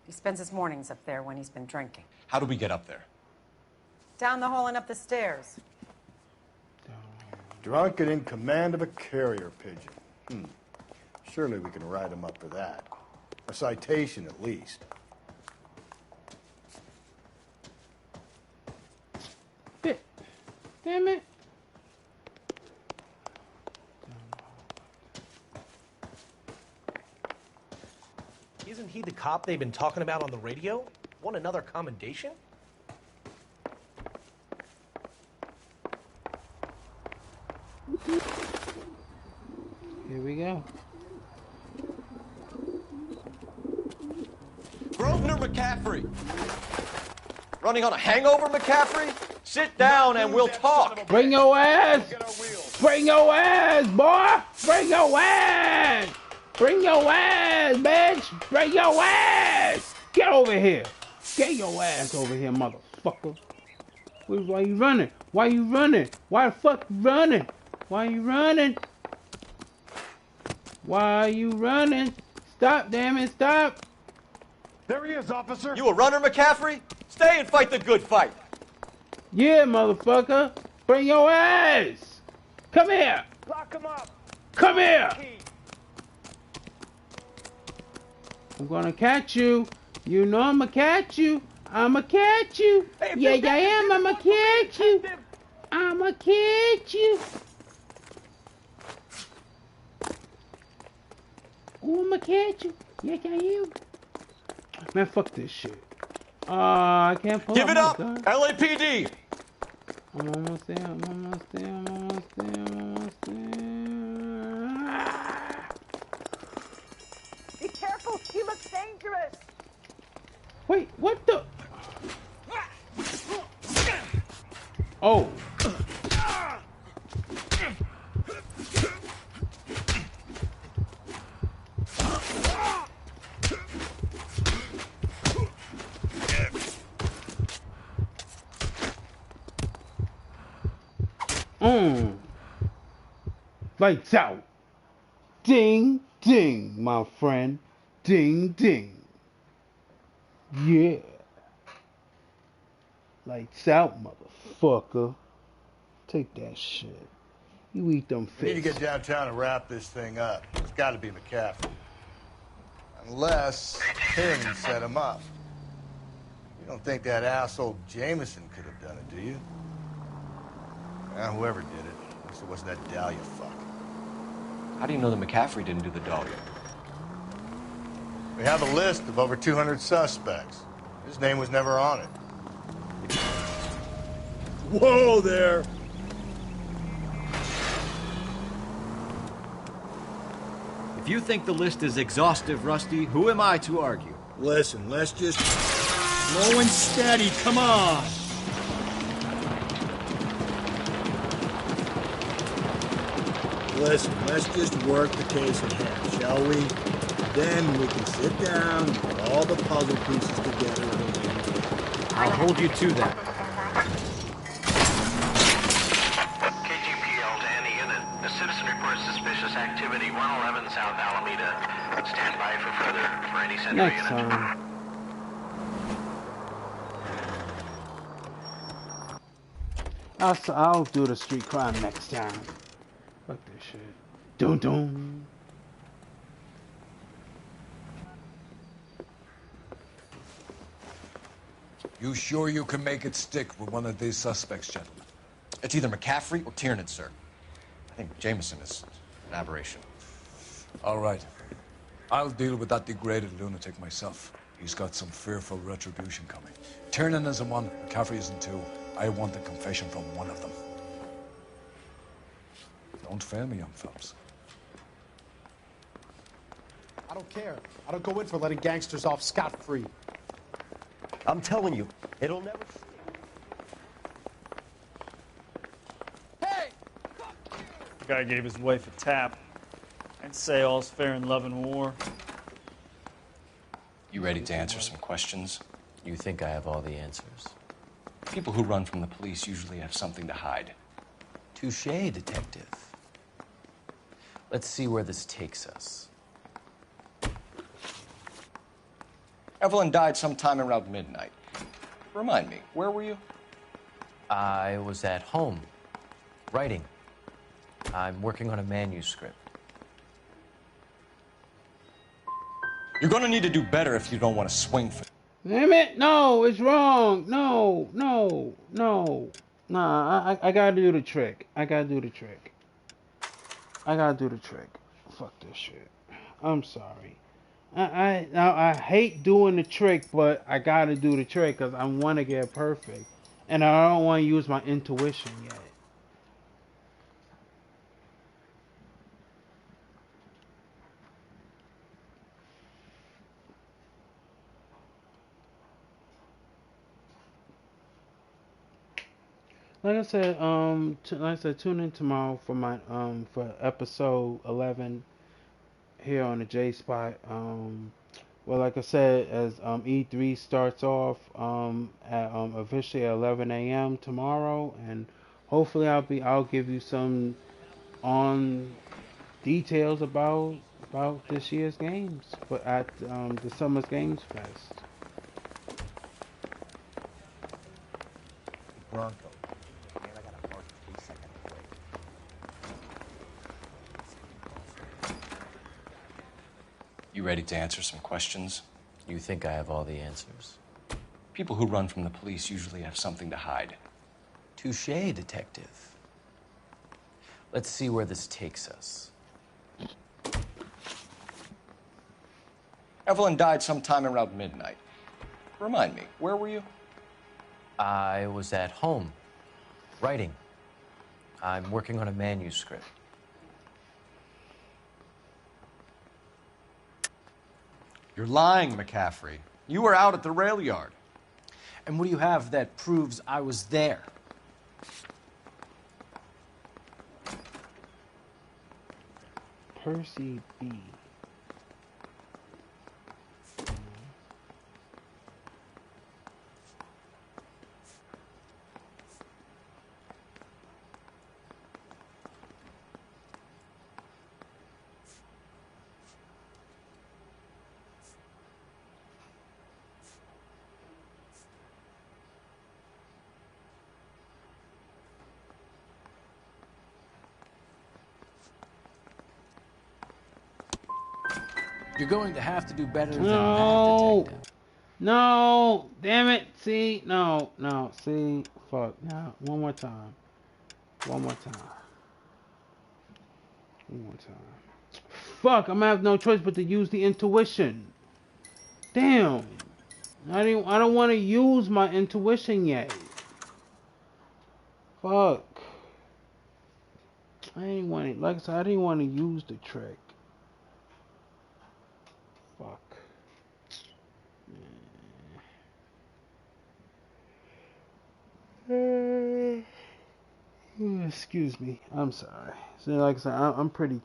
He spends his mornings up there when he's been drinking. How do we get up there? Down the hall and up the stairs. Drunk and in command of a carrier pigeon. Surely we can write him up for that. A citation, at least. Damn it. Isn't he the cop they've been talking about on the radio? Want another commendation? Here we go. Grosvenor McCaffrey. Running on a hangover, McCaffrey? Sit down and we'll talk. Bring your ass. Bring your ass, boy. Bring your ass. Bring your ass, bitch. Bring your ass. Get over here. Get your ass over here, motherfucker. Why you running? Why you running? Why the fuck you running? Why you running? Why you running? Stop, damn it, stop. There he is, officer. You a runner, McCaffrey? Stay and fight the good fight. Yeah, motherfucker. Bring your ass. Come here. Lock him up. Come here. I'm gonna catch you. You know I'ma catch you. I'ma catch you. Yeah, I am. I'ma catch you. I'ma catch you. Oh, I'ma catch you. Yeah, I am. Man, fuck this shit. I can't pull Give it up, gun. LAPD. I'm almost there. I'm almost there. I'm almost there. I'm almost there. Be careful. He looks dangerous. Wait, what the? Oh. Mm. Lights out. Ding, ding, my friend. Ding, ding. Yeah. Lights out, motherfucker. Take that shit. You eat them We need to fish. get downtown and wrap this thing up. It's got to be McCaffrey. Unless Tiernan set him up. You don't think that asshole Jameson could have done it, do you? Whoever did it. At least it wasn't that Dahlia fuck. How do you know that McCaffrey didn't do the Dahlia? We have a list of over 200 suspects. His name was never on it. Whoa there! If you think the list is exhaustive, Rusty, who am I to argue? Listen, let's just... slow and steady, come on! Listen, let's just work the case at hand, shall we? Then we can sit down and put all the puzzle pieces together in a way. I'll hold you to that. KGPL to any unit. The citizen reports suspicious activity 111 South Alameda. Stand by for any central Next unit. time. I'll do the street crime next time. Fuck this shit. Dun dun. You sure you can make it stick with one of these suspects, gentlemen? It's either McCaffrey or Tiernan, sir. I think Jameson is an aberration. All right. I'll deal with that degraded lunatic myself. He's got some fearful retribution coming. Tiernan isn't one, McCaffrey isn't two. I want a confession from one of them. Don't fail me, young fellas. I don't care. I don't go in for letting gangsters off scot-free. I'm telling you, it'll never stick. The guy gave his wife a tap. I'd say all's fair in love and war. You ready to answer some questions? You think I have all the answers? People who run from the police usually have something to hide. Touché, detective. Let's see where this takes us. Evelyn died sometime around midnight. Remind me, where were you? I was at home, writing. I'm working on a manuscript. You're gonna need to do better if you don't want to swing for... Damn it! No, it's wrong. No, no, no. Nah, I gotta do the trick. I gotta do the trick. I gotta do the trick. Fuck this shit. I'm sorry. I hate doing the trick, but I gotta do the trick because I want to get perfect, and I don't want to use my intuition yet. Like I said, tune in tomorrow for my for episode 11 here on the J Spot. Well, like I said, as E3 starts off at officially at 11 a.m. tomorrow, and hopefully I'll give you some on details about this year's games, but at the Summer's Games Fest. Bronco. You ready to answer some questions? You think I have all the answers? People who run from the police usually have something to hide. Touché, detective. Let's see where this takes us. Evelyn died sometime around midnight. Remind me, where were you? I was at home, writing. I'm working on a manuscript. You're lying, McCaffrey. You were out at the rail yard. And what do you have that proves I was there? Percy B. You're going to have to do better than that, No. Detective. No. Damn it. See? No. No. See? Fuck. Now. One more time. One more time. One more time. Fuck. I'm gonna have no choice but to use the intuition. Damn. I don't want to use my intuition yet. Fuck. I didn't want it. Like I said, I didn't want to use the trick. Fuck. Excuse me. I'm sorry. So like I said, I'm pretty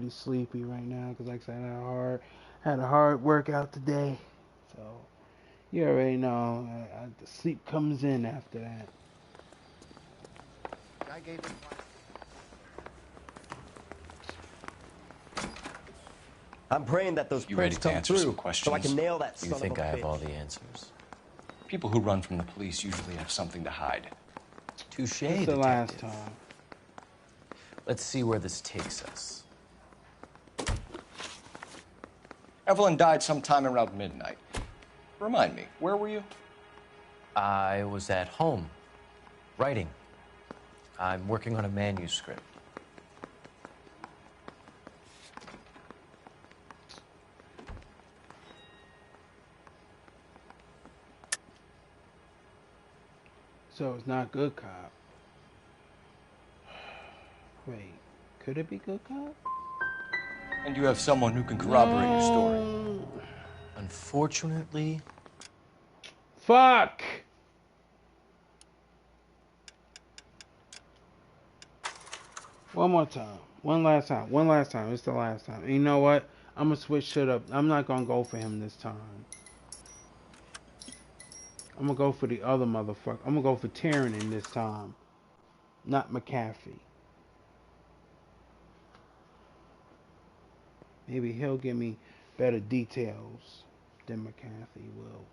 sleepy right now because like I said, I had a hard workout today. So you already know the sleep comes in after that. I gave him I'm praying that those You ready prints to come answer some through questions? so I can nail that You son think of a I have bitch. all the answers? People who run from the police usually have something to hide. Touche, It's the last time. Let's see where this takes us. Evelyn died sometime around midnight. Remind me, where were you? I was at home, writing. I'm working on a manuscript. So it's not Good Cop. Wait, could it be Good Cop? And you have someone who can corroborate your story. Unfortunately... Fuck! One more time. One last time. One last time. It's the last time. And you know what? I'm gonna switch shit up. I'm not gonna go for him this time. I'm gonna go for the other motherfucker. I'm gonna go for Tyranny this time. Not McAfee. Maybe he'll give me better details than McAfee will.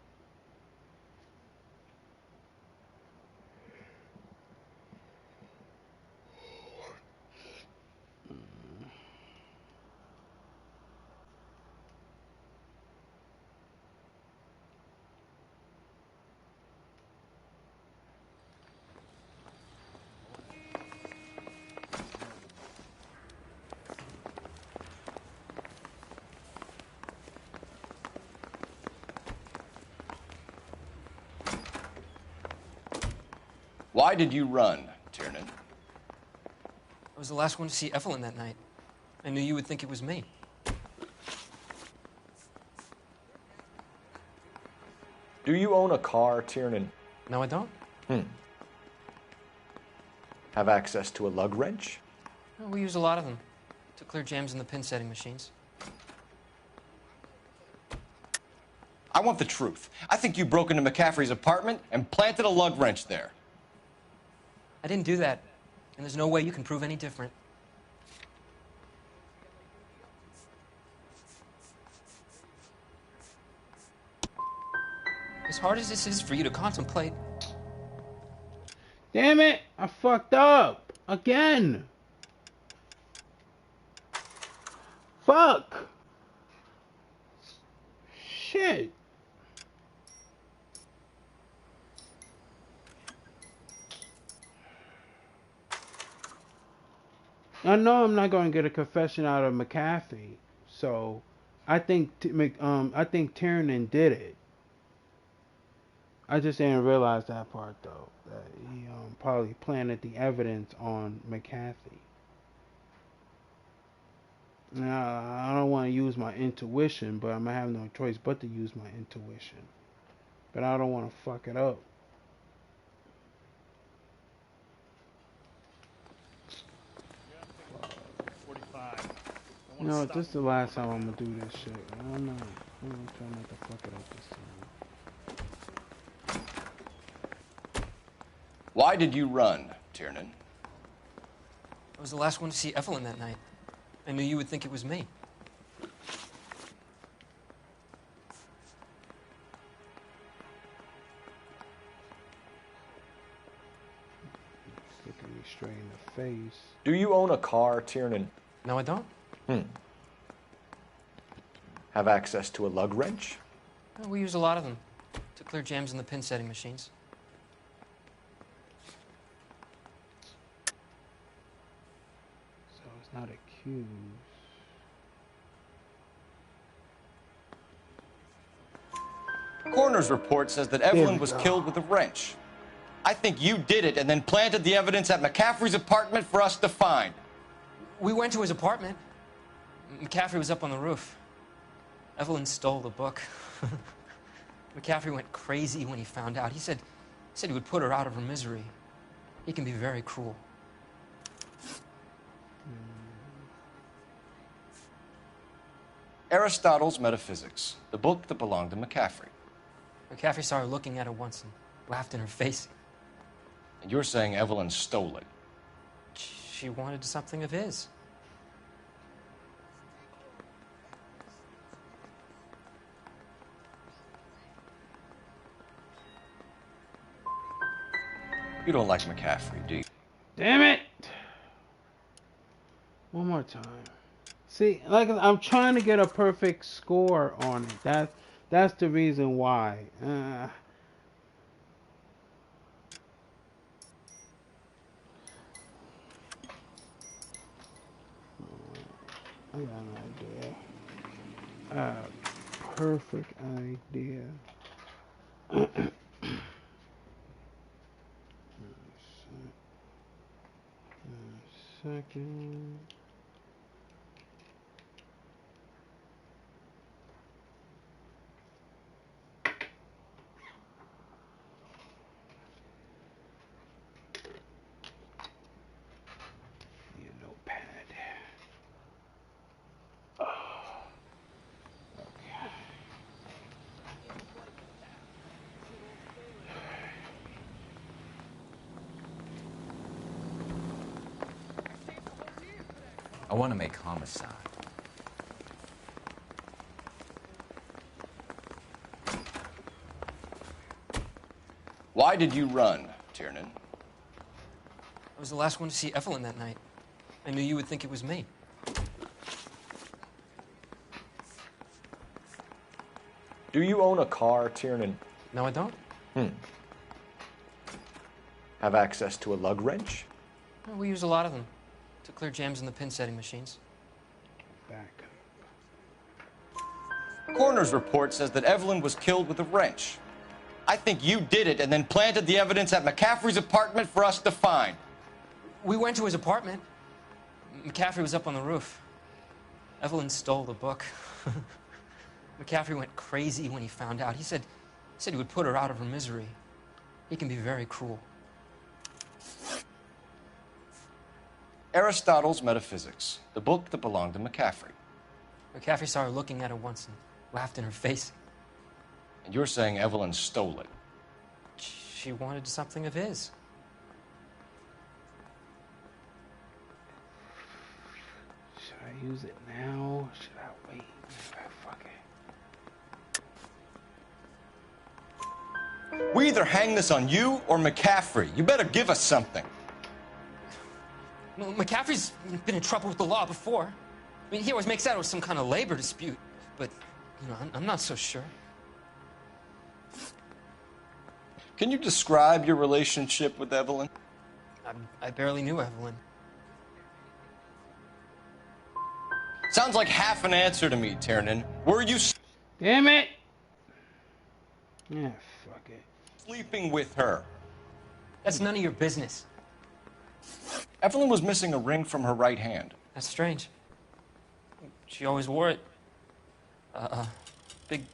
Why did you run, Tiernan? I was the last one to see Evelyn that night. I knew you would think it was me. Do you own a car, Tiernan? No, I don't. Have access to a lug wrench? No, we use a lot of them to clear jams in the pin setting machines. I want the truth. I think you broke into McCaffrey's apartment and planted a lug wrench there. I didn't do that, and there's no way you can prove any different. As hard as this is for you to contemplate. Damn it! I fucked up again. Fuck. Shit. I know I'm not going to get a confession out of McAfee, so I think Tiernan did it. I just didn't realize that part though, that he probably planted the evidence on McAfee. Now I don't want to use my intuition, but I'm gonna have no choice but to use my intuition. But I don't want to fuck it up. You know, this is the last time I'm gonna do this shit. I don't know. I'm gonna try not to fuck it up this time. Why did you run, Tiernan? I was the last one to see Evelyn that night. I knew you would think it was me. Looking me straight in the face. Do you own a car, Tiernan? No, I don't. Have access to a lug wrench? We use a lot of them to clear jams in the pin setting machines. So it's not accused. Coroner's report says that Evelyn was killed with a wrench. I think you did it and then planted the evidence at McCaffrey's apartment for us to find. We went to his apartment. McCaffrey was up on the roof. Evelyn stole the book. McCaffrey went crazy when he found out. He said he would put her out of her misery. He can be very cruel. Aristotle's Metaphysics, the book that belonged to McCaffrey. McCaffrey saw her looking at it once and laughed in her face. And you're saying Evelyn stole it? She wanted something of his. You don't like McCaffrey, do you? Damn it! One more time. See, like I'm trying to get a perfect score on it. That's the reason why. I got an idea. Perfect idea. Second. Need a notepad. Oh. Okay. I want to make homicide. Why did you run, Tiernan? I was the last one to see Evelyn that night. I knew you would think it was me. Do you own a car, Tiernan? No, I don't. Have access to a lug wrench? We use a lot of them to clear jams in the pin setting machines. Back. Coroner's report says that Evelyn was killed with a wrench. I think you did it and then planted the evidence at McCaffrey's apartment for us to find. We went to his apartment. McCaffrey was up on the roof. Evelyn stole the book. McCaffrey went crazy when he found out. He said he would put her out of her misery. He can be very cruel. Aristotle's Metaphysics, the book that belonged to McCaffrey. McCaffrey saw her looking at it once and laughed in her face. And you're saying Evelyn stole it? She wanted something of his. Should I use it now? Should I wait? Fuck it. We either hang this on you or McCaffrey. You better give us something. Well, McCaffrey's been in trouble with the law before. I mean, he always makes out it was some kind of labor dispute, but, you know, I'm not so sure. Can you describe your relationship with Evelyn? I barely knew Evelyn. Sounds like half an answer to me, Tiernan. Were you... Damn it! Yeah, fuck it. Sleeping with her? That's none of your business. Evelyn was missing a ring from her right hand. That's strange. She always wore it. Big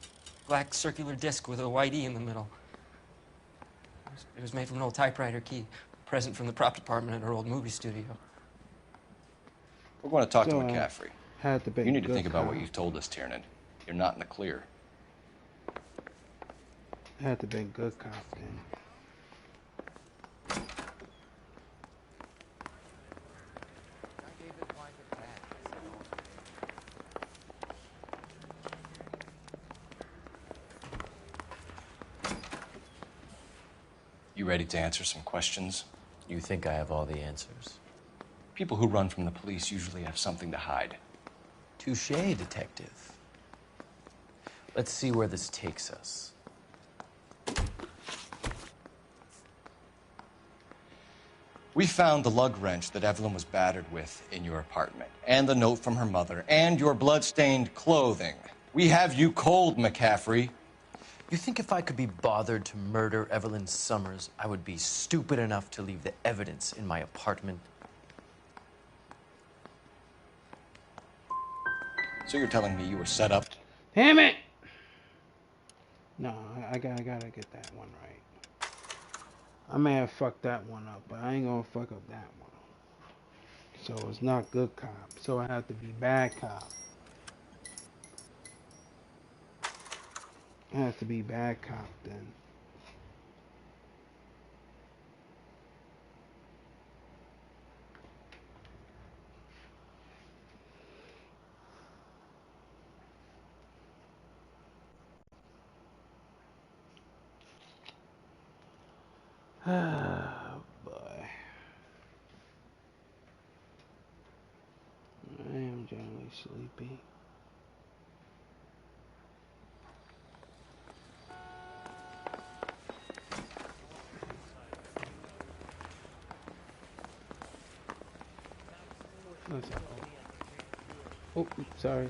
black circular disc with a white E in the middle. It was made from an old typewriter key, a present from the prop department at her old movie studio. We're going to talk to McCaffrey. Had to be You need to think about what you've told us, Tiernan. You're not in the clear. Had to be good cop then. You ready to answer some questions? You think I have all the answers? People who run from the police usually have something to hide. Touché, detective. Let's see where this takes us. We found the lug wrench that Evelyn was battered with in your apartment, and the note from her mother, and your blood-stained clothing. We have you cold, McCaffrey. You think if I could be bothered to murder Evelyn Summers, I would be stupid enough to leave the evidence in my apartment? So you're telling me you were set up? Damn it! No, I gotta get that one right. I may have fucked that one up, but I ain't gonna fuck up that one. So it's not good cop. So I have to be bad cop. I have to be bad cop then. Oh boy. I am generally sleepy. Oh, sorry.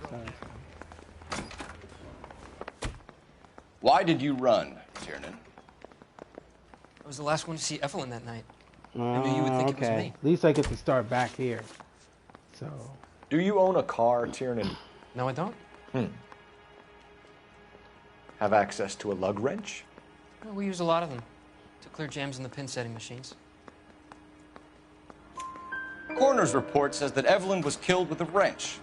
Why did you run, Tiernan? I was the last one to see Evelyn that night. I knew you would think it was me. At least I get to start back here. So. Do you own a car, Tiernan? No, I don't. Have access to a lug wrench? Well, we use a lot of them to clear jams in the pin setting machines. Coroner's report says that Evelyn was killed with a wrench.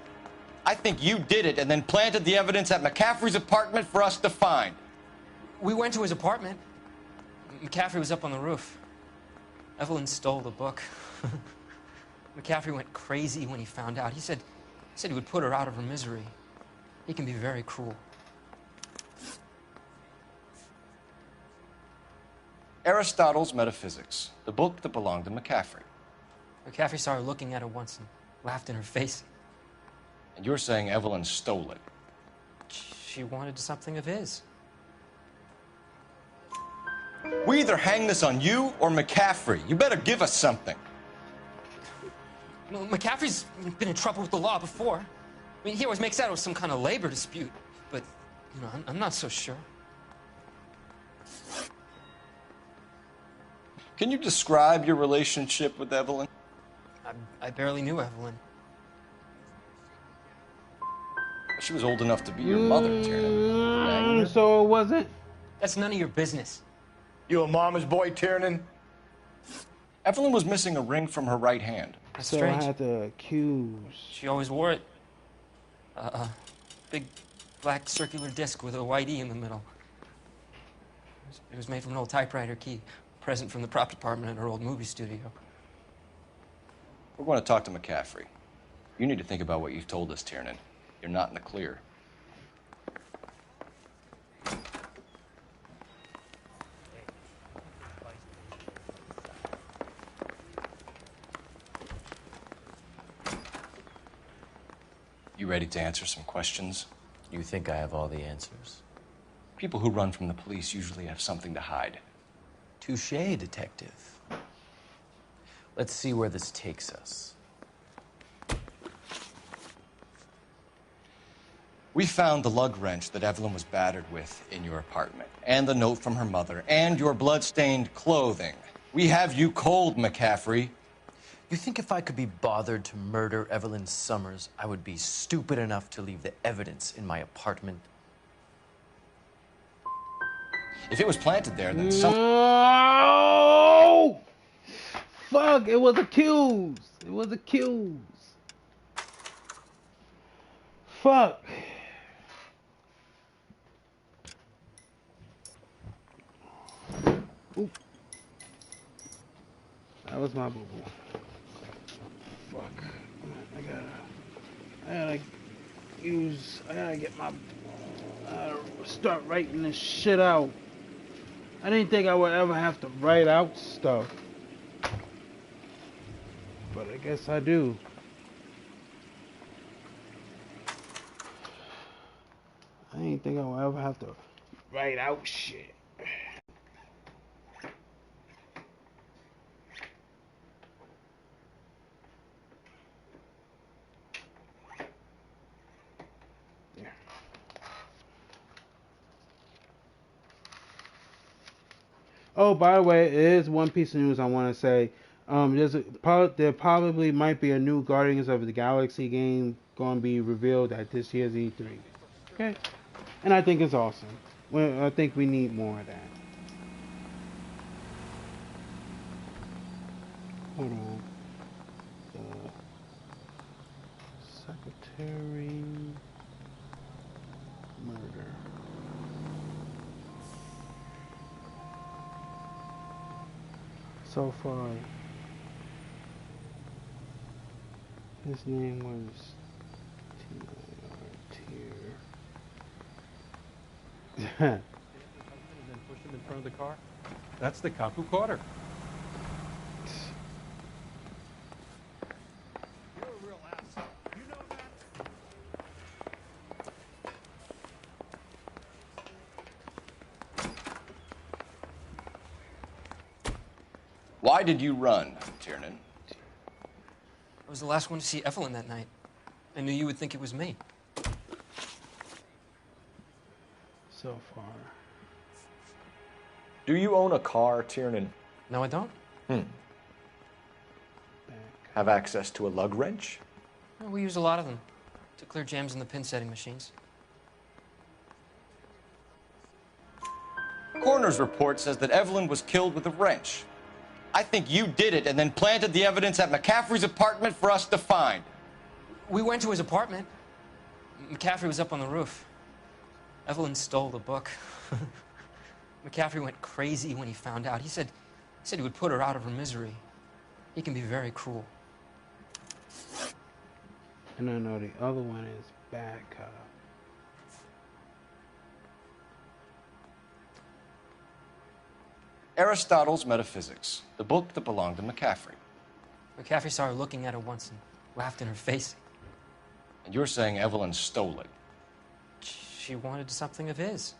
I think you did it and then planted the evidence at McCaffrey's apartment for us to find. We went to his apartment. McCaffrey was up on the roof. Evelyn stole the book. McCaffrey went crazy when he found out. He said he would put her out of her misery. He can be very cruel. Aristotle's Metaphysics, the book that belonged to McCaffrey. McCaffrey saw her looking at it once and laughed in her face. And you're saying Evelyn stole it? She wanted something of his. We either hang this on you or McCaffrey. You better give us something. Well, McCaffrey's been in trouble with the law before. I mean, he always makes out it was some kind of labor dispute, but, you know, I'm not so sure. Can you describe your relationship with Evelyn? I barely knew Evelyn. She was old enough to be your mother, Tiernan. So it wasn't? That's none of your business. You a mama's boy, Tiernan? Evelyn was missing a ring from her right hand. That's so strange. I had to accuse. She always wore it. Big black circular disc with a white E in the middle. It was made from an old typewriter key, a present from the prop department at her old movie studio. We're going to talk to McCaffrey. You need to think about what you've told us, Tiernan. You're not in the clear. You ready to answer some questions? You think I have all the answers? People who run from the police usually have something to hide. Touché, detective. Let's see where this takes us. We found the lug wrench that Evelyn was battered with in your apartment, and the note from her mother, and your blood-stained clothing. We have you cold, McCaffrey. You think if I could be bothered to murder Evelyn Summers, I would be stupid enough to leave the evidence in my apartment? If it was planted there, then some... No! Fuck, it was accused. It was accused. Fuck. Oop. That was my boo-boo. Fuck. I gotta start writing this shit out. I didn't think I would ever have to write out stuff. But I guess I do. I ain't think I will ever have to write out shit. Oh, by the way, it is one piece of news I want to say. There probably might be a new Guardians of the Galaxy game going to be revealed at this year's E3. Okay, and I think it's awesome. Well, I think we need more of that. Hold on. Secretary murder. So far, his name was Tier. And then push him in front of the car? That's the cop who caught her. You're a real asshole. You know that? Why did you run, Tiernan? I was the last one to see Evelyn that night. I knew you would think it was me. So far. Do you own a car, Tiernan? No, I don't. Have access to a lug wrench? Well, we use a lot of them to clear jams in the pin setting machines. Coroner's report says that Evelyn was killed with a wrench. I think you did it and then planted the evidence at McCaffrey's apartment for us to find. We went to his apartment. McCaffrey was up on the roof. Evelyn stole the book. McCaffrey went crazy when he found out. He said he would put her out of her misery. He can be very cruel. And I know the other one is Bad Cop. Aristotle's Metaphysics, the book that belonged to McCaffrey. McCaffrey saw her looking at her once and laughed in her face. And you're saying Evelyn stole it? She wanted something of his.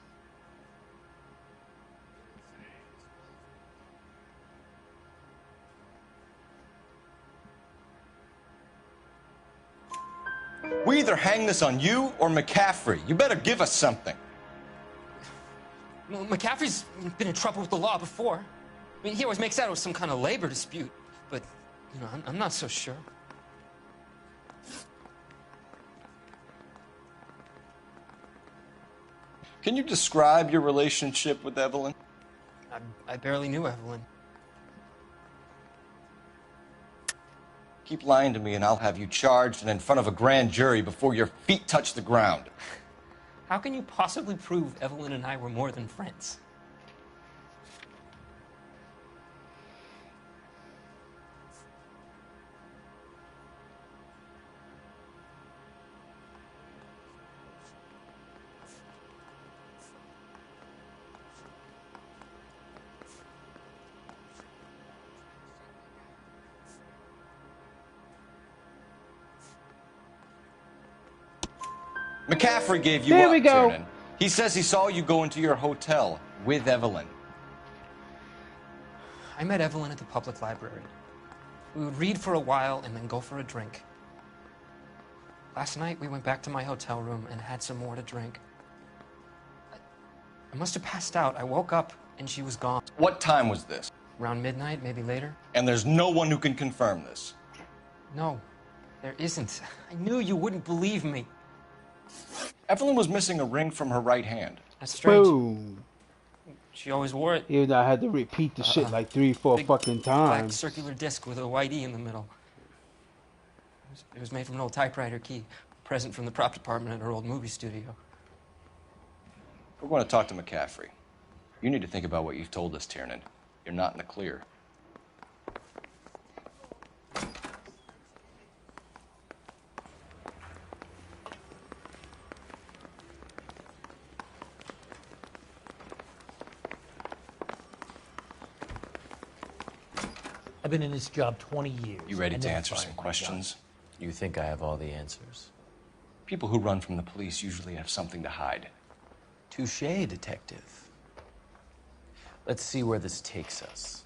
We either hang this on you or McCaffrey. You better give us something. Well, McCaffrey's been in trouble with the law before. I mean, he always makes out it was some kind of labor dispute, but, you know, I'm not so sure. Can you describe your relationship with Evelyn? I barely knew Evelyn. Keep lying to me and I'll have you charged and in front of a grand jury before your feet touch the ground. How can you possibly prove Evelyn and I were more than friends? McCaffrey gave you There up, we go. Tiernan. He says he saw you go into your hotel with Evelyn. I met Evelyn at the public library. We would read for a while and then go for a drink. Last night, we went back to my hotel room and had some more to drink. I must have passed out. I woke up and she was gone. What time was this? Around midnight, maybe later. And there's no one who can confirm this. No, there isn't. I knew you wouldn't believe me. Evelyn was missing a ring from her right hand. That's strange. Boom. She always wore it. Even though I had to repeat the shit like 3-4 Big fucking black times. circular disc with a white E in the middle. It was made from an old typewriter key, a present from the prop department at our old movie studio. We're going to talk to McCaffrey. You need to think about what you've told us, Tiernan. You're not in the clear. I've been in this job 20 years. You ready I to never answer fired some my questions? You think I have all the answers? People who run from the police usually have something to hide. Touché, detective. Let's see where this takes us.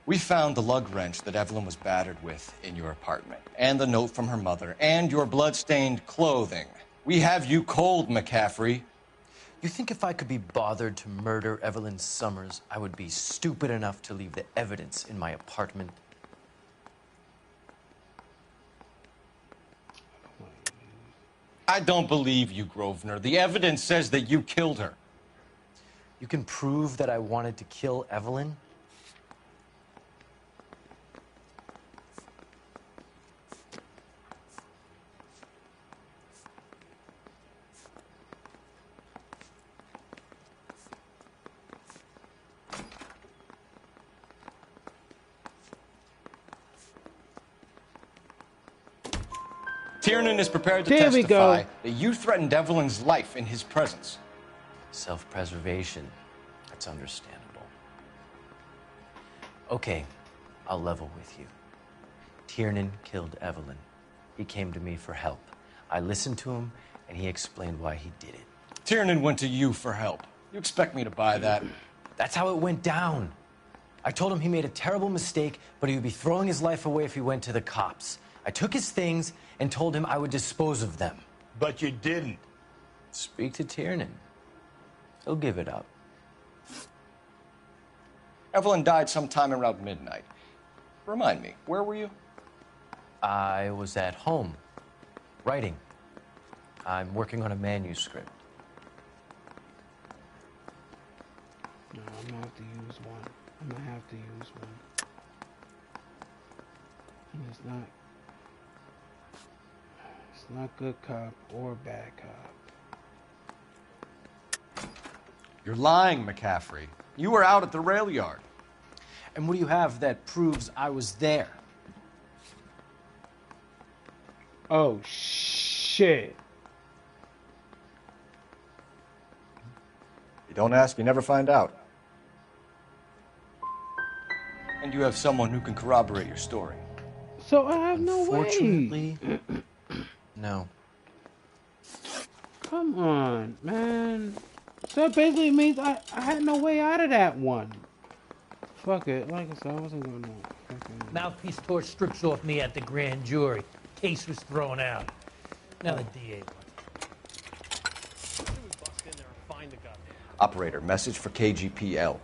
We found the lug wrench that Evelyn was battered with in your apartment, and the note from her mother, and your blood-stained clothing. We have you cold, McCaffrey. You think if I could be bothered to murder Evelyn Summers, I would be stupid enough to leave the evidence in my apartment? I don't believe you, Grosvenor. The evidence says that you killed her. You can prove that I wanted to kill Evelyn? Tiernan is prepared to There we testify go. that you threatened Evelyn's life in his presence. Self-preservation. That's understandable. Okay, I'll level with you. Tiernan killed Evelyn. He came to me for help. I listened to him, and he explained why he did it. Tiernan went to you for help. You expect me to buy that? That's how it went down. I told him he made a terrible mistake, but he would be throwing his life away if he went to the cops. I took his things and told him I would dispose of them. But you didn't. Speak to Tiernan. He'll give it up. Evelyn died sometime around midnight. Remind me, where were you? I was at home, writing. I'm working on a manuscript. No, I'm gonna have to use one. I'm gonna have to use one. And it's not good cop or bad cop. You're lying, McCaffrey. You were out at the rail yard. And what do you have that proves I was there? Oh, shit. You don't ask, you never find out. And you have someone who can corroborate your story. So I have no way. Unfortunately, no. Come on, man. So that basically means I had no way out of that one. Fuck it. Like I said, I wasn't going to. Mouthpiece torch strips off me at the grand jury. Case was thrown out. Now the DA wants. Operator, message for KGPL.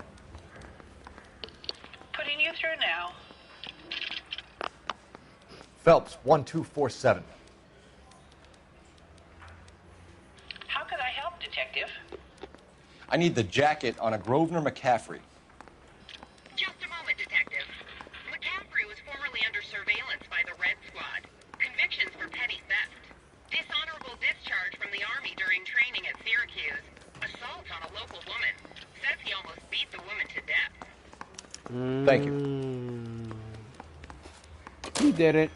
Putting you through now. Phelps, 1247. How could I help, Detective? I need the jacket on a Grosvenor McCaffrey. Just a moment, Detective. McCaffrey was formerly under surveillance by the Red Squad. Convictions for petty theft. Dishonorable discharge from the Army during training at Syracuse. Assault on a local woman. Says he almost beat the woman to death. Thank you. He did it.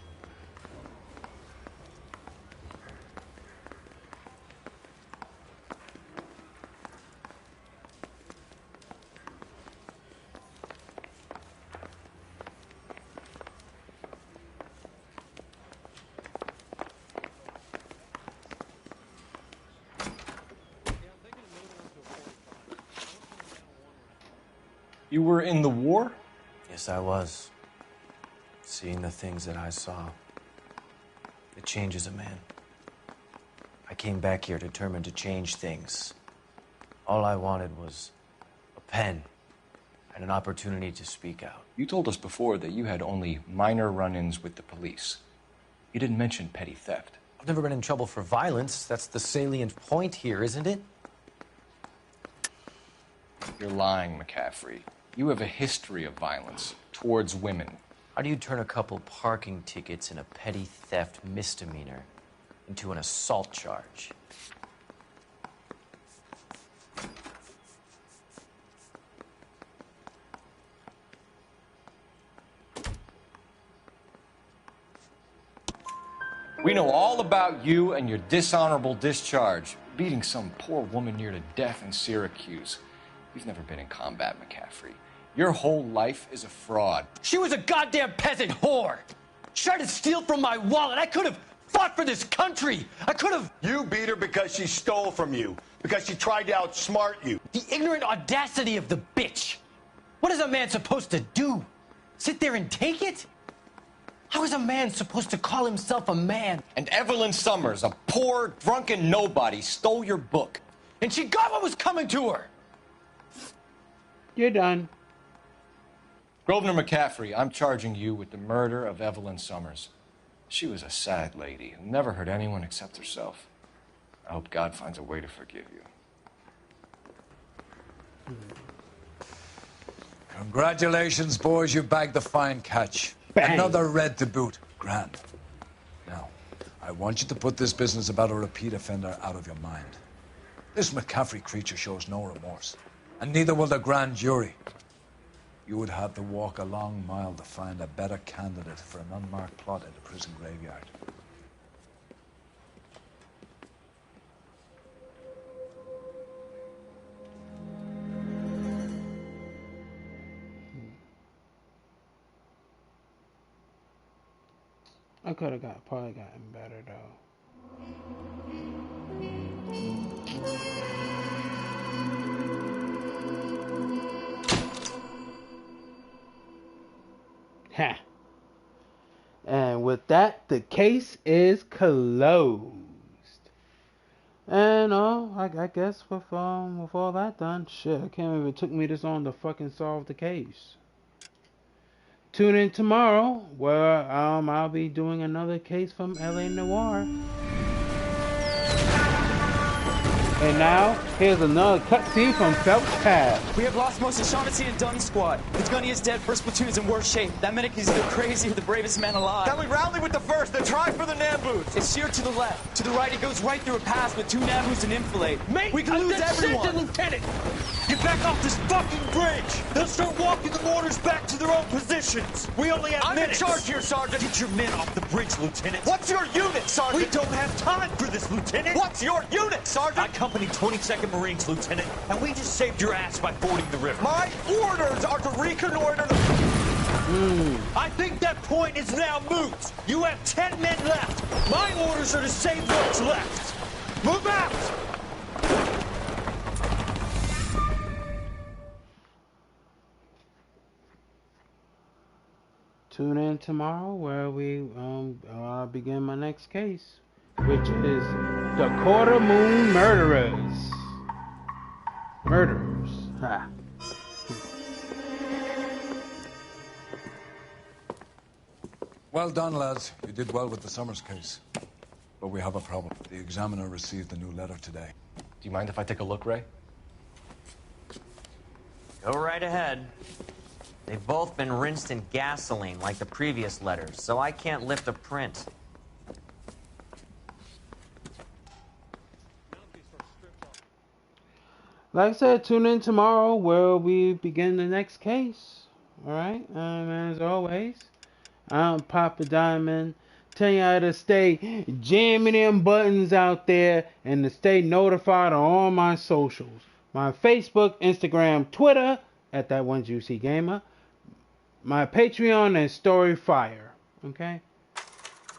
You were in the war? Yes, I was. Seeing the things that I saw, it changes a man. I came back here determined to change things. All I wanted was a pen and an opportunity to speak out. You told us before that you had only minor run-ins with the police. You didn't mention petty theft. I've never been in trouble for violence. That's the salient point here, isn't it? You're lying, McCaffrey. You have a history of violence towards women. How do you turn a couple parking tickets and a petty theft misdemeanor into an assault charge? We know all about you and your dishonorable discharge, beating some poor woman near to death in Syracuse. You've never been in combat, McCaffrey. Your whole life is a fraud. She was a goddamn peasant whore! She tried to steal from my wallet. I could have fought for this country. I could have... You beat her because she stole from you. Because she tried to outsmart you. The ignorant audacity of the bitch. What is a man supposed to do? Sit there and take it? How is a man supposed to call himself a man? And Evelyn Summers, a poor, drunken nobody, stole your book. And she got what was coming to her. You're done. Grosvenor McCaffrey, I'm charging you with the murder of Evelyn Summers. She was a sad lady who never hurt anyone except herself. I hope God finds a way to forgive you. Congratulations, boys. You bagged the fine catch. Bang. Another red to boot. Grand. Now, I want you to put this business about a repeat offender out of your mind. This McCaffrey creature shows no remorse. And neither will the grand jury. You would have to walk a long mile to find a better candidate for an unmarked plot in the prison graveyard. I could have probably gotten better though. Ha. And with that, the case is closed. And I guess with all that done, shit, I can't believe it took me this long to fucking solve the case. Tune in tomorrow where I'll be doing another case from LA Noire. And now, here's another cutscene from Phelps Pass. We have lost most of Shaughnessy and Dunn's squad. The gunny is dead, first platoon is in worse shape. That medic is either crazy or the bravest man alive. Then we rally with the first, then try for the Nambus. It's sheer to the left. To the right, it goes right through a pass with 2 Nambus and enfilade. Mate, we can lose everyone. Lieutenant! Get back off this fucking bridge! They'll start walking the mortars back to their own positions. We only have minutes. I'm in charge here, Sergeant. Get your men off the bridge, Lieutenant. What's your unit, Sergeant? We don't have time for this, Lieutenant. What's your unit, Sergeant? I company 22nd Marines, Lieutenant, and we just saved your ass by fording the river. My orders are to reconnoiter the... I think that point is now moot. You have 10 men left. My orders are to save what's left. Move out! Tune in tomorrow where we begin my next case, which is the Quarter Moon Murderers. Murderers. Ha. Well done, lads. You did well with the Summers case. But we have a problem. The examiner received a new letter today. Do you mind if I take a look, Ray? Go right ahead. They've both been rinsed in gasoline like the previous letters, so I can't lift a print. Like I said, tune in tomorrow where we begin the next case. Alright? As always, I'm Papa Diamond. Telling y'all to stay jamming them buttons out there and to stay notified on all my socials. My Facebook, Instagram, Twitter, at that one Juicy Gamer. My Patreon and Storyfire. Okay?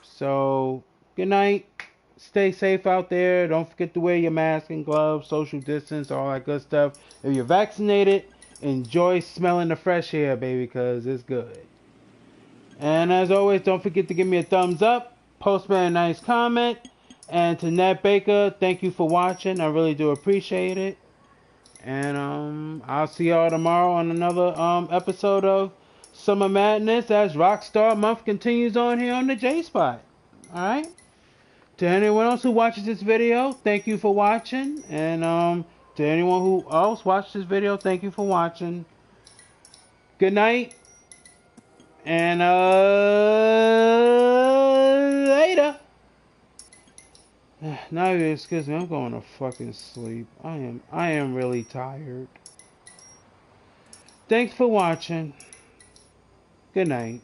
So, good night. Stay safe out there. Don't forget to wear your mask and gloves, social distance, all that good stuff. If you're vaccinated, enjoy smelling the fresh air, baby, because it's good. And as always, don't forget to give me a thumbs up. Post me a nice comment. And to Nat Baker, thank you for watching. I really do appreciate it. And I'll see y'all tomorrow on another episode of Summer Madness as Rockstar Month continues on here on the J Spot. Alright? To anyone else who watches this video, thank you for watching. And to anyone who else watched this video, thank you for watching. Good night. And later. Now you excuse me, I'm going to fucking sleep. I am really tired. Thanks for watching. Good night.